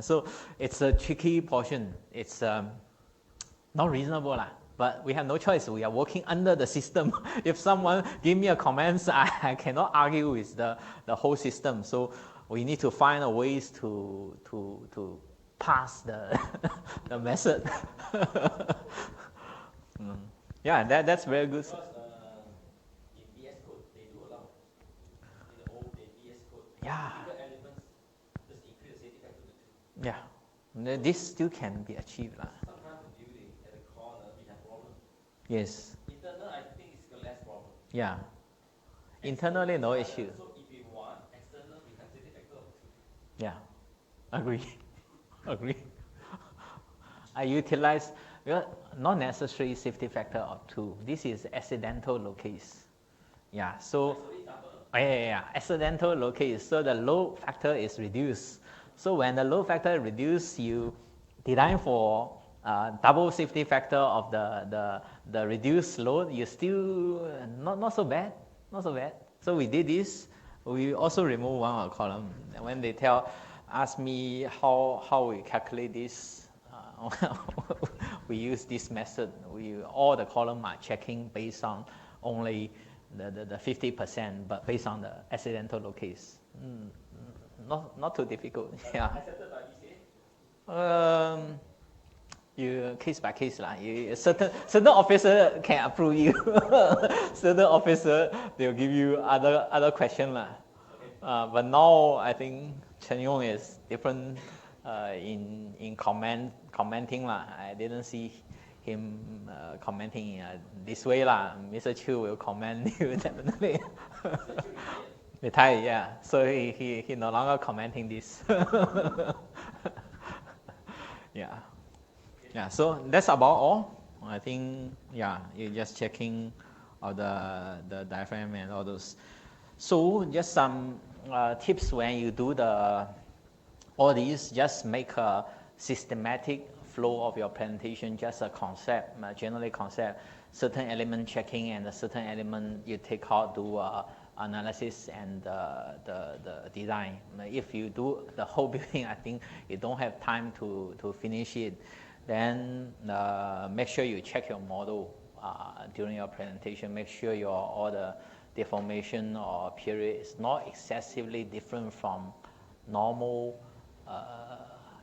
So it's a tricky portion. It's not reasonable, but we have no choice. We are working under the system. If someone give me a comment, I cannot argue with the whole system. So we need to find a ways to pass the the method. Yeah, that's very good. Because in VS Code, they do allow. In the old VS Code, Yeah. critical elements just increase the safety factor to 2. Yeah, this still can be achieved. Sometimes the building at the corner, we have problems. Yes. Internal, I think it's got less problem. Yeah. Internally, no issue. So if we want external, we have safety factor of 2. Yeah, agree. Agree. I utilize, well, not necessary safety factor of 2. This is accidental locase. Yeah, so accidental locase. So the load factor is reduced. So when the load factor is reduced, you design for double safety factor of the reduced load. You still not so bad, not so bad. So we did this. We also remove one column. When they ask me how we calculate this, we use this method. All the columns are checking based on only the 50%, but based on the accidental locase. Not too difficult. Yeah. Accepted by ECA? You case by case lah. Certain officer can approve you. Certain officer they'll give you other question lah. Okay. But now I think Chen Yong is different in commenting lah. I didn't see him commenting this way lah. Mr. Chu will comment you definitely. Retired, yeah. So he no longer commenting this. Yeah. Yeah, so that's about all. I think, yeah, you're just checking all the diaphragm and all those. So just some tips when you do all these, just make a systematic flow of your presentation, just a concept, generally concept, certain element checking and a certain element you take out, do analysis and the design. If you do the whole building, I think you don't have time to finish it. Then make sure you check your model during your presentation. Make sure all the deformation or period is not excessively different from normal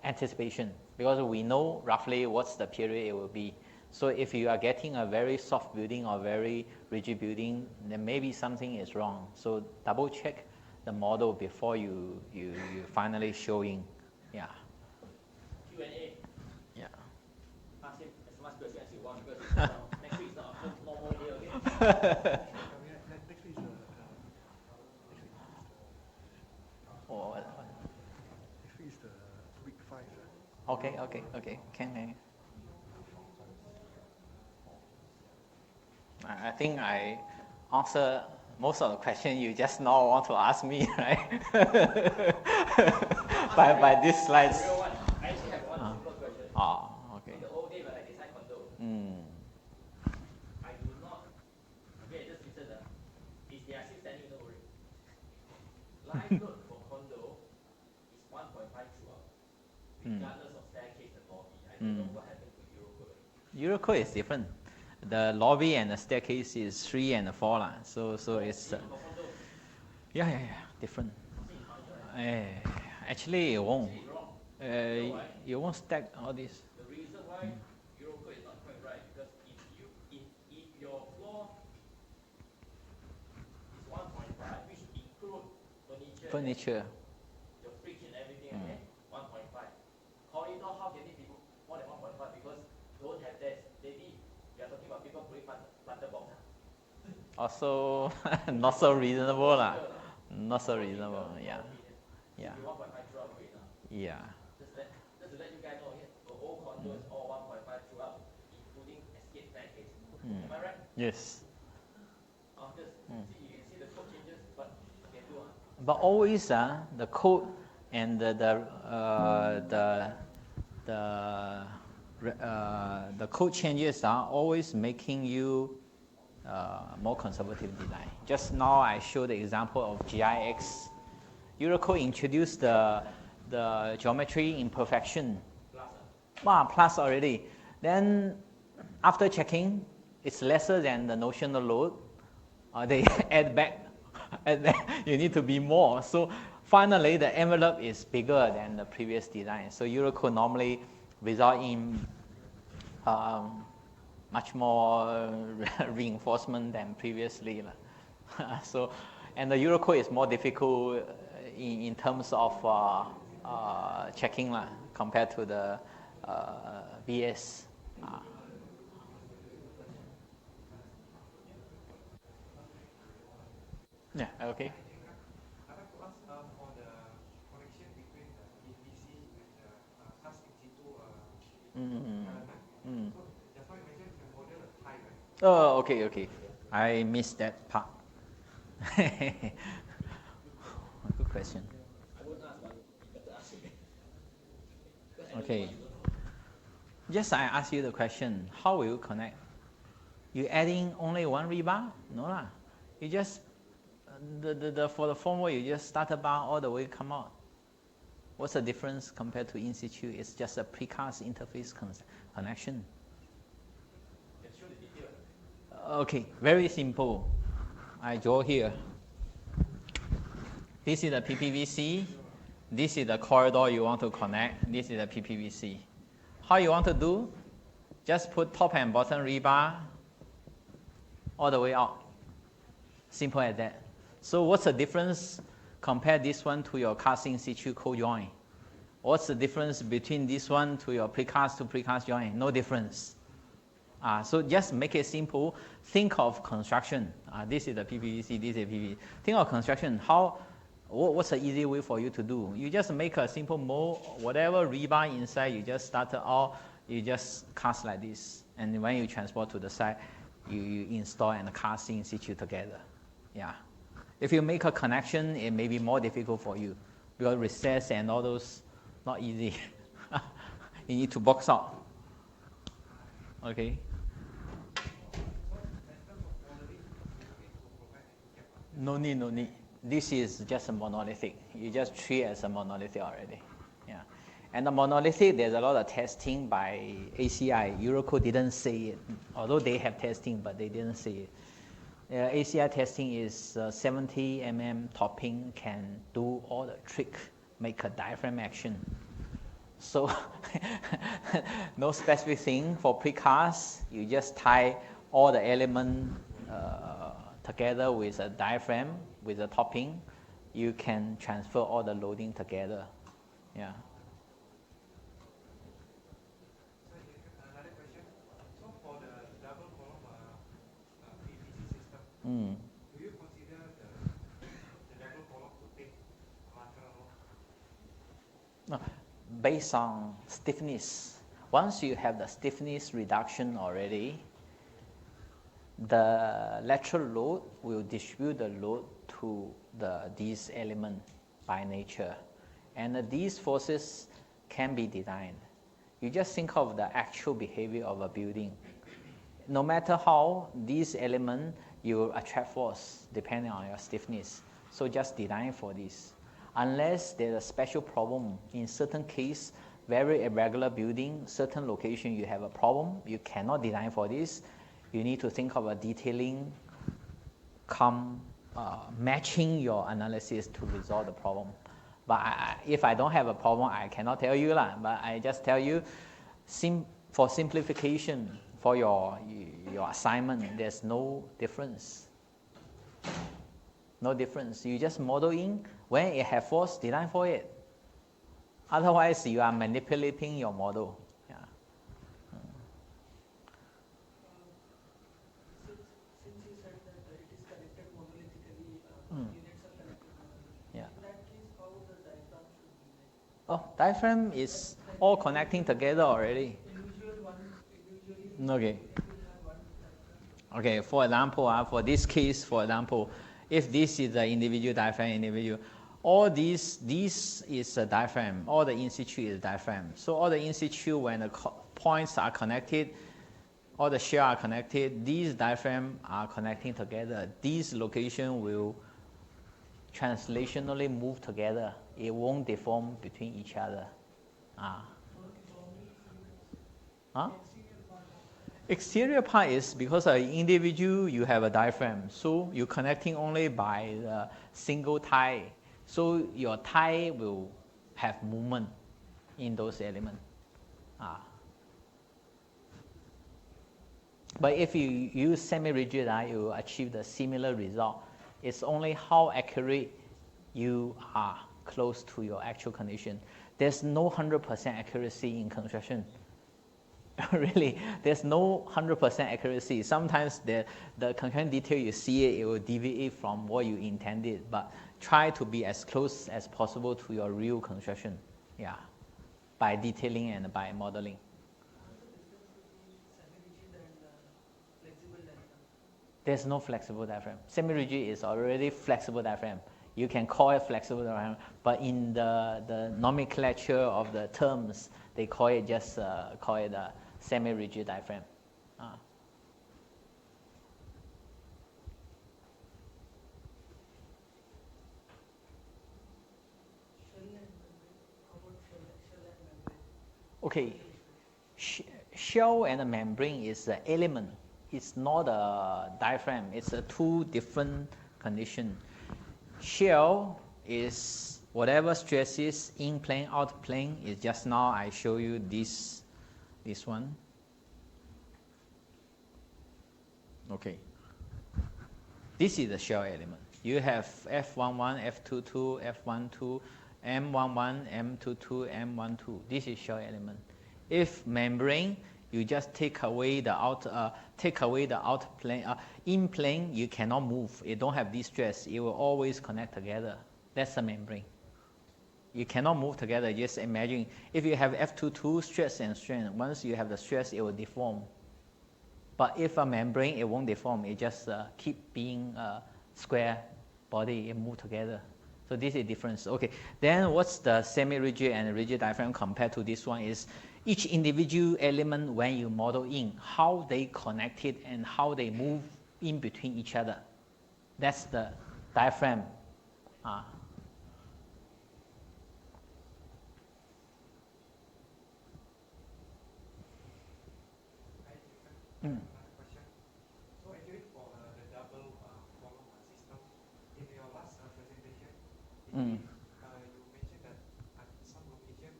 anticipation, because we know roughly what's the period it will be. So if you are getting a very soft building or very rigid building, then maybe something is wrong. So double check the model before you finally showing. Yeah. Q&A. Yeah. Ask him as much questions as you want, because next week is not a normal day, okay? Next week is Oh, next week is the week 5. okay. Can I think I answer most of the questions you just now want to ask me, right? by these slides. The real one. I actually have one simple question. Okay. In the old day when I designed condo, I do not, okay, just listen. Is they are still standing, don't worry. Live load for condo is 1.5 throughout, regardless of staircase and lobby. I don't know what happened to Eurocode. Eurocode is different. The lobby and the staircase is 3 and 4 lah. So it's yeah, different. Actually, it won't. You won't stack all this. The reason why Eurocode is not quite right, because if your floor is 1.5, which include Furniture. your fridge and everything, okay? 1.5. Corridor, how can it be more than 1.5? Because don't have desk. Maybe you are talking about people putting planter box. also not so reasonable lah. Not so reasonable, yeah. Yeah. 1.5 throughout the way now. Yeah. Just to let you guys know, the whole condo is all 1.5 throughout, including escape staircase. Am I right? Yes. Just see, you can see the code changes, but you can do. But always the code and the code changes are always making you more conservative design. Just now I showed the example of GIX. Eurocode introduced the geometry imperfection. Plus already. Then after checking, it's lesser than the notional load. They add back. You need to be more. So finally, the envelope is bigger than the previous design. So Eurocode normally result in much more reinforcement than previously. So, and the Eurocode is more difficult in terms of checking compared to the BS. Yeah, okay. I'd like to ask for the connection between the PVC and the cast in situ element. So just now you mentioned you can model a tie, right? Oh, okay. I missed that part. Good question. I won't ask, but you better ask me. Okay. Just I ask you the question, how will you connect? You adding only one rebar? No lah. You just for the formwork you just start a bar all the way come out. What's the difference compared to in situ? It's just a precast interface connection. Okay, very simple. I draw here. This is the PPVC. This is the corridor you want to connect. This is the PPVC. How you want to do? Just put top and bottom rebar all the way out. Simple as that. So what's the difference? Compare this one to your cast in situ co-joint. What's the difference between this one to your precast to precast joint? No difference. So just make it simple. Think of construction. This is the PPVC, this is PPVC. Think of construction. What's the easy way for you to do? You just make a simple mold, whatever rebar inside, you just start out, you just cast like this. And when you transport to the site, you install and cast in situ together. Yeah. If you make a connection, it may be more difficult for you because recess and all those, not easy. You need to box out. Okay. No need. This is just a monolithic. You just treat it as a monolithic already. Yeah. And the monolithic, there's a lot of testing by ACI. Eurocode didn't say it, although they have testing, but they didn't say it. ACI testing is 70 mm topping can do all the trick, make a diaphragm action. So no specific thing for precast. You just tie all the element together with a diaphragm, with a topping. You can transfer all the loading together. Yeah. Another question. So for the double column PVC system, do you consider the double column to take lateral load? No, based on stiffness. Once you have the stiffness reduction already, the lateral load will distribute the load to these elements by nature. And these forces can be designed. You just think of the actual behavior of a building. No matter how, these elements, you will attract force depending on your stiffness. So just design for this. Unless there's a special problem, in certain case, very irregular building, certain location you have a problem, you cannot design for this. You need to think of a detailing, matching your analysis to resolve the problem. But if I don't have a problem, I cannot tell you lah. But I just tell you, for simplification, for your assignment, there's no difference. No difference. You just model in when it has force, design for it. Otherwise, you are manipulating your model. Yeah. Since you said that it is Oh, diaphragm is all connecting together already. Okay. Okay, for example, for this case, for example, if this is the individual diaphragm, all this is a diaphragm, all the in situ is diaphragm. So all the in situ, when the points are connected, all the shell are connected, these diaphragm are connecting together. These location will translationally move together. It won't deform between each other. Huh? Exterior part is because an individual, you have a diaphragm, so you're connecting only by the single tie. So your tie will have movement in those elements. But if you use semi-rigid die, you will achieve the similar result. It's only how accurate you are close to your actual condition. There's no 100% accuracy in construction. Really, there's no 100% accuracy. Sometimes the construction detail you see it will deviate from what you intended. But try to be as close as possible to your real construction. Yeah, by detailing and by modeling. There's no flexible diaphragm. Semi-rigid is already flexible diaphragm. You can call it flexible diaphragm, but in the nomenclature of the terms, they call it just a semi-rigid diaphragm. Okay, shell and a membrane is an element. It's not a diaphragm. It's a two different condition. Shell is whatever stresses in plane, out plane. Is just now I show you this one. Okay. This is the shell element. You have F11, F22, F12, M11, M22, M12. This is shell element. If membrane, you just take away the out plane. In plane, you cannot move. It don't have this stress. It will always connect together. That's the membrane. You cannot move together. Just imagine if you have F22 stress and strain. Once you have the stress, it will deform. But if a membrane, it won't deform. It just keep being a square body. It move together. So this is the difference. Okay. Then what's the semi-rigid and rigid diaphragm compared to this one is each individual element when you model in, how they connected and how they move in between each other. That's the diaphragm. Another question. So actually for the double column system, in your last presentation, you mentioned that at some location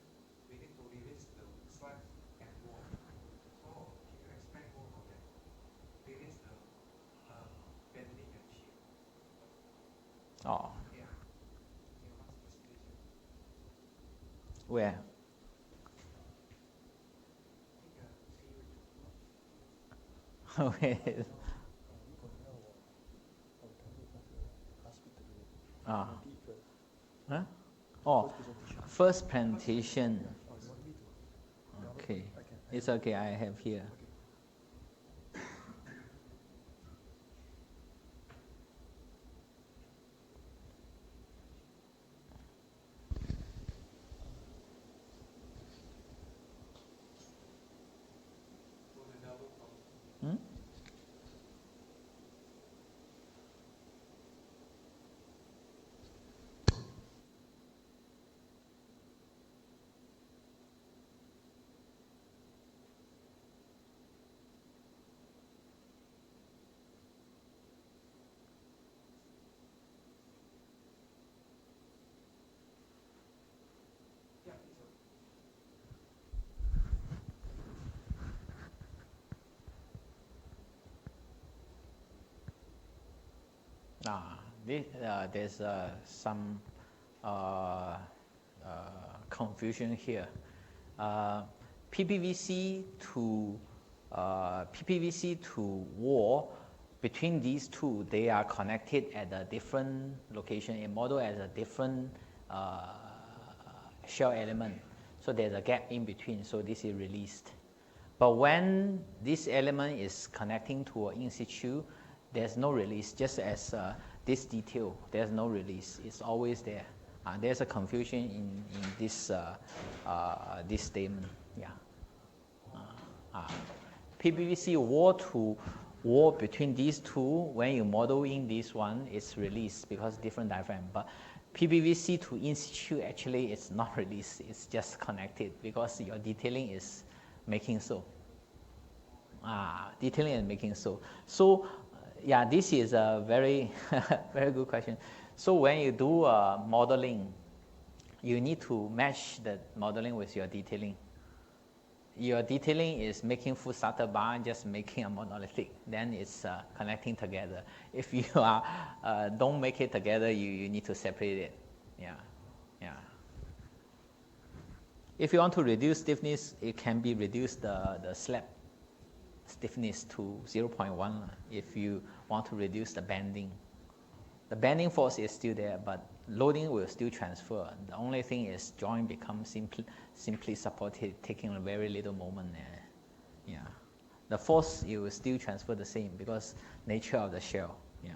we need to release the slab and wall. So can you explain more on that? Release the bending and shear. Oh. Yeah. In your last presentation. Where? Okay. Huh? Oh, first presentation. Okay. It's okay, I have here. There's some confusion here. PPVC to wall, between these two, they are connected at a different location. A model as a different shell element. So there's a gap in between, so this is released. But when this element is connecting to an in situ, there's no release, just as this detail, there's no release. It's always there. There's a confusion in this, this statement. Yeah. PPVC wall between these two, when you model in this one, it's released because different diaphragm. But PPVC to in situ, actually, it's not released. It's just connected because your detailing is making so. Detailing and making so. So, yeah, this is a very, very good question. So when you do modeling, you need to match the modeling with your detailing. Your detailing is making full starter bar, just making a monolithic. Then it's connecting together. If you don't make it together, you need to separate it. Yeah. If you want to reduce stiffness, it can be reduced the slab stiffness to 0.1 if you want to reduce the bending. The bending force is still there, but loading will still transfer. The only thing is joint becomes simply supported, taking a very little moment. Yeah. The force, you will still transfer the same because nature of the shell. Yeah.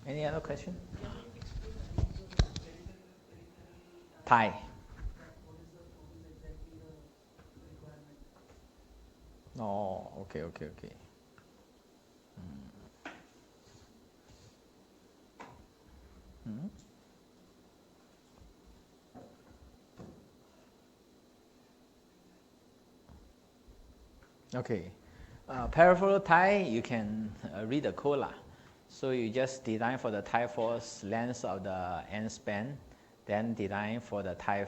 Any other question? Thai. Oh, okay. Okay. Peripheral tie, you can read the code. So you just design for the tie force length of the end span, then design for the tie,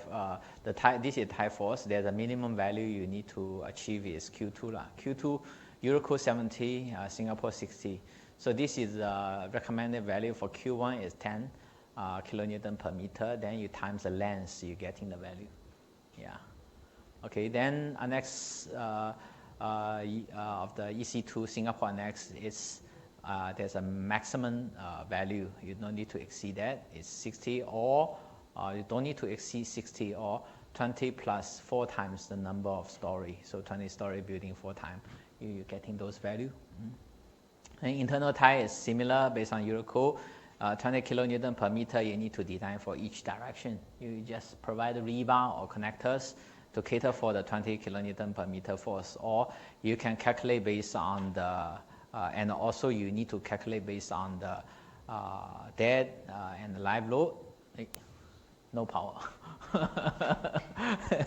this is tie force. There's a minimum value you need to achieve is Q2. Q2, Eurocode 70, Singapore 60. So this is the recommended value for Q1 is 10 kilonewton per meter. Then you times the length, you're getting the value. Yeah. Okay, then next of the EC2 Singapore annex is there's a maximum value. You don't need to exceed that. It's 60 or you don't need to exceed 60 or 20 plus 4 times the number of story. So 20-story building 4 times, you're getting those value. And internal tie is similar based on Eurocode. 20 kilonewton per meter you need to design for each direction. You just provide rebar or connectors to cater for the 20 kilonewton per meter force, or you can calculate based on the, and also you need to calculate based on the dead and live load. No power. The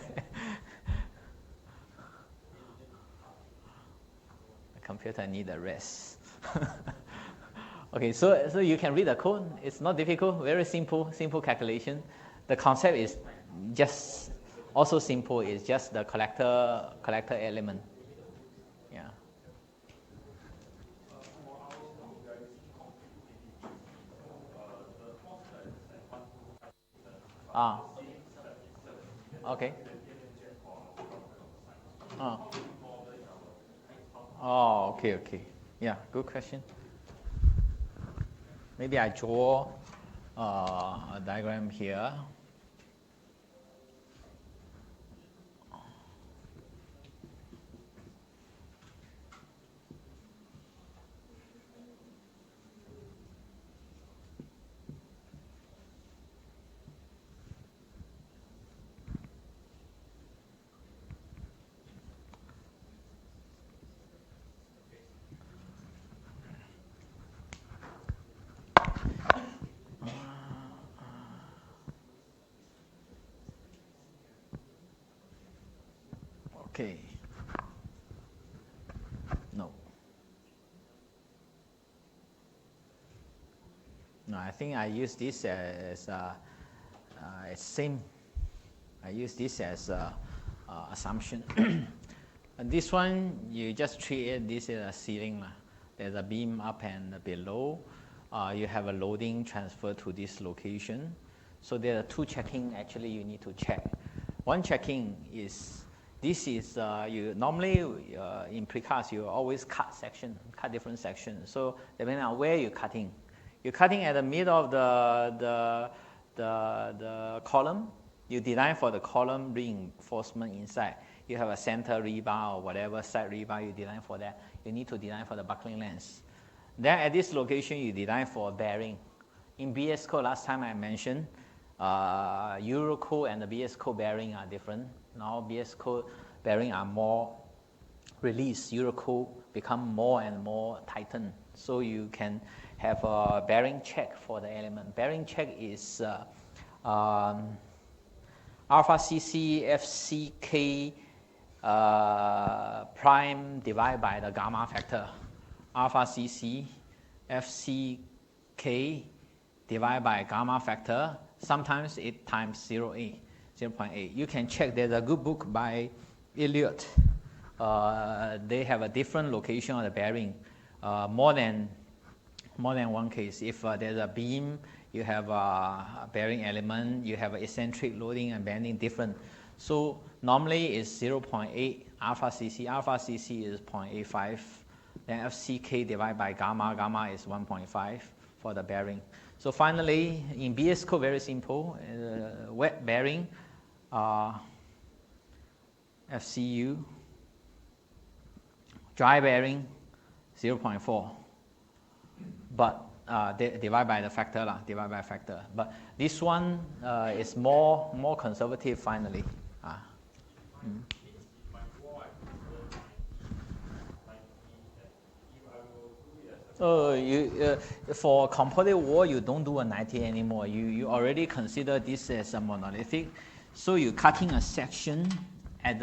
computer need a rest. Okay, so you can read the code. It's not difficult, very simple calculation. The concept is just also simple. It's just the collector element. Yeah. Okay. Oh, okay. Yeah, good question. Maybe I draw a diagram here. Okay. No, I think I use this as same. I use this as assumption. And this one, you just treat it, this is a ceiling. There's a beam up and below. You have a loading transfer to this location. So there are 2 checking actually you need to check. One checking is, this is you normally in precast you always cut different sections. So depending on where you're cutting at the middle of the column. You design for the column reinforcement inside. You have a center rebar or whatever side rebar you design for that. You need to design for the buckling length. Then at this location you design for bearing. In BS code last time I mentioned, Euro code and the BS code bearing are different. Now BS code bearing are more released. Euro code become more and more tightened. So you can have a bearing check for the element. Bearing check is alpha CC FCK prime divided by the gamma factor. Alpha CC FCK divided by gamma factor. Sometimes it times 0.8. You can check. There's a good book by Elliott. They have a different location of the bearing. More than one case. If there's a beam, you have a bearing element, you have eccentric loading and bending different. So normally it's 0.8 alpha CC. Alpha CC is 0.85. Then FCK divided by gamma. Gamma is 1.5 for the bearing. So finally, in BS code, very simple. Wet bearing, FCU. Dry bearing, 0.4. But divide by the factor, divide by factor. But this one is more conservative finally. For composite wall, you don't do a 90 anymore. You already consider this as a monolithic. So you're cutting a section at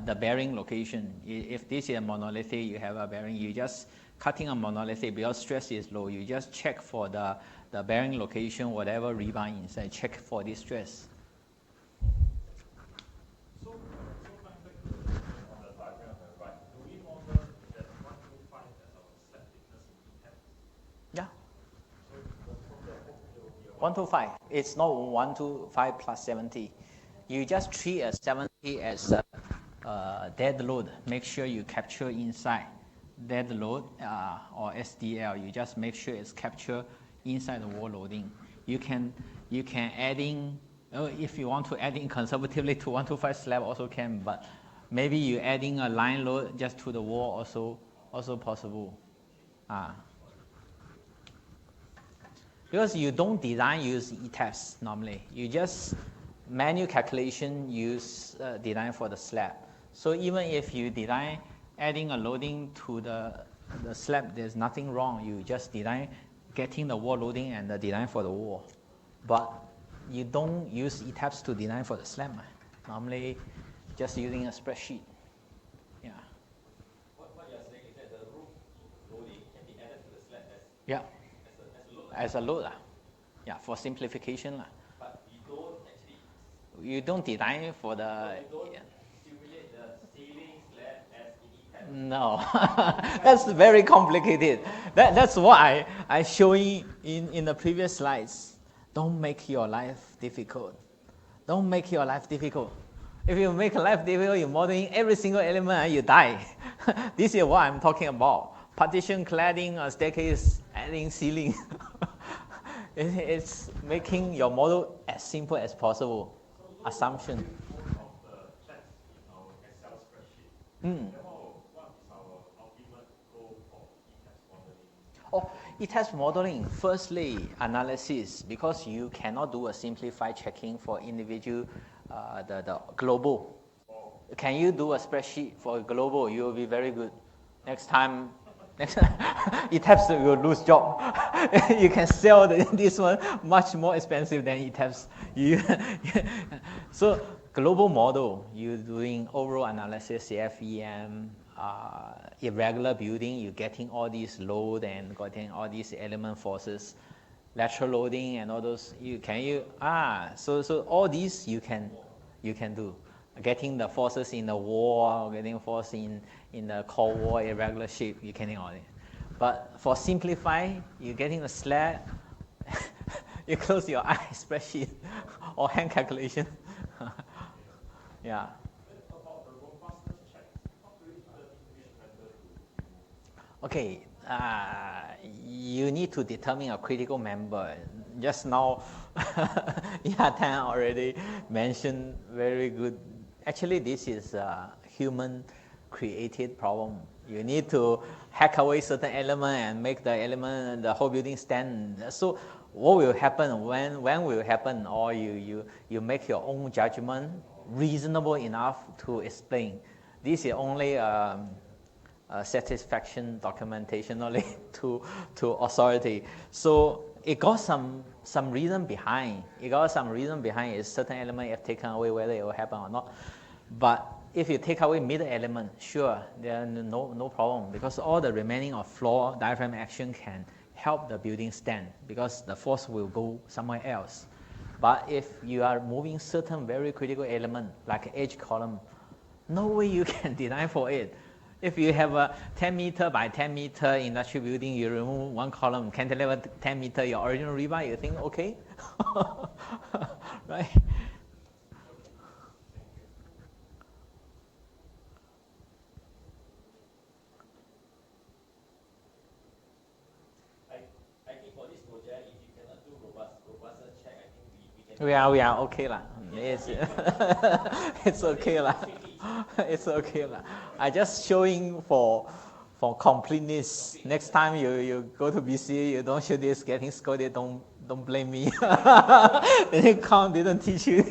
the bearing location. If this is a monolithic, you have a bearing, you just cutting a monolithic because stress is low. You just check for the bearing location, whatever rebar inside, check for this stress. So back to on the diagram on the right, do we model that 125 as our slab thickness in ETAP? Yeah. So from there, hopefully it will be 125. It's not 125 plus 70. You just treat as 70 as dead load. Make sure you capture inside. Dead load or SDL, you just make sure it's captured inside the wall loading. You can add in, if you want to add in conservatively to 125 slab also can, but maybe you adding a line load just to the wall also possible. Because you don't design use ETAPS normally. You just manual calculation use design for the slab. So even if you design adding a loading to the slab, there's nothing wrong. You just design getting the wall loading and the design for the wall. But you don't use ETAPS to design for the slab. Normally, just using a spreadsheet. Yeah. What you're saying is that the roof loading can be added to the slab as a load. Yeah, for simplification. But you don't actually. You don't design for the. Simulate the ceiling slab as in ETAPS. No, that's very complicated. That's what I showing in the previous slides. Don't make your life difficult. Don't make your life difficult. If you make life difficult, you're modeling every single element and you die. This is what I'm talking about. Partition, cladding, a staircase, adding ceiling. It's making your model as simple as possible. Assumption. Of the checks in our Excel spreadsheet. What is our ultimate goal for ETAPS modeling? ETAPS modeling, firstly, analysis, because you cannot do a simplified checking for individual, the global. Can you do a spreadsheet for global? You will be very good. Next time, ETAPS will lose job. You can sell this one much more expensive than ETAPS. So global model, you're doing overall analysis, CFEM, irregular building, you're getting all these load and getting all these element forces, lateral loading and all those. So all these you can do. Getting the forces in the wall, getting force in the core wall, irregular shape, you can do all it. But for simplify, you're getting the slab, you close your eyes, spreadsheet or hand calculation. Yeah. About the robust Okay, you need to determine a critical member. Just now, Tan already mentioned very good. Actually, this is a human created problem. You need to hack away certain element and make the element, the whole building stand. So what will happen, when will happen, or you make your own judgment reasonable enough to explain. This is only satisfaction documentation only to authority. So it got some reason behind. It got some reason behind is certain element if taken away, whether it will happen or not. But if you take away middle element, sure, there no problem, because all the remaining of floor diaphragm action can help the building stand, because the force will go somewhere else. But if you are moving certain very critical element like edge column, no way you can design for it. If you have a 10 meter by 10 meter industrial building, you remove one column, cantilever 10 meter, your original rebar, you think, okay? Right? I think for this project, if you cannot do robustness check, I think we can. We are okay lah. It's, it's okay lah. It's okay lah. I just showing for completeness. Next time you go to BC, you don't show this, getting scolded, don't blame me. They didn't teach you.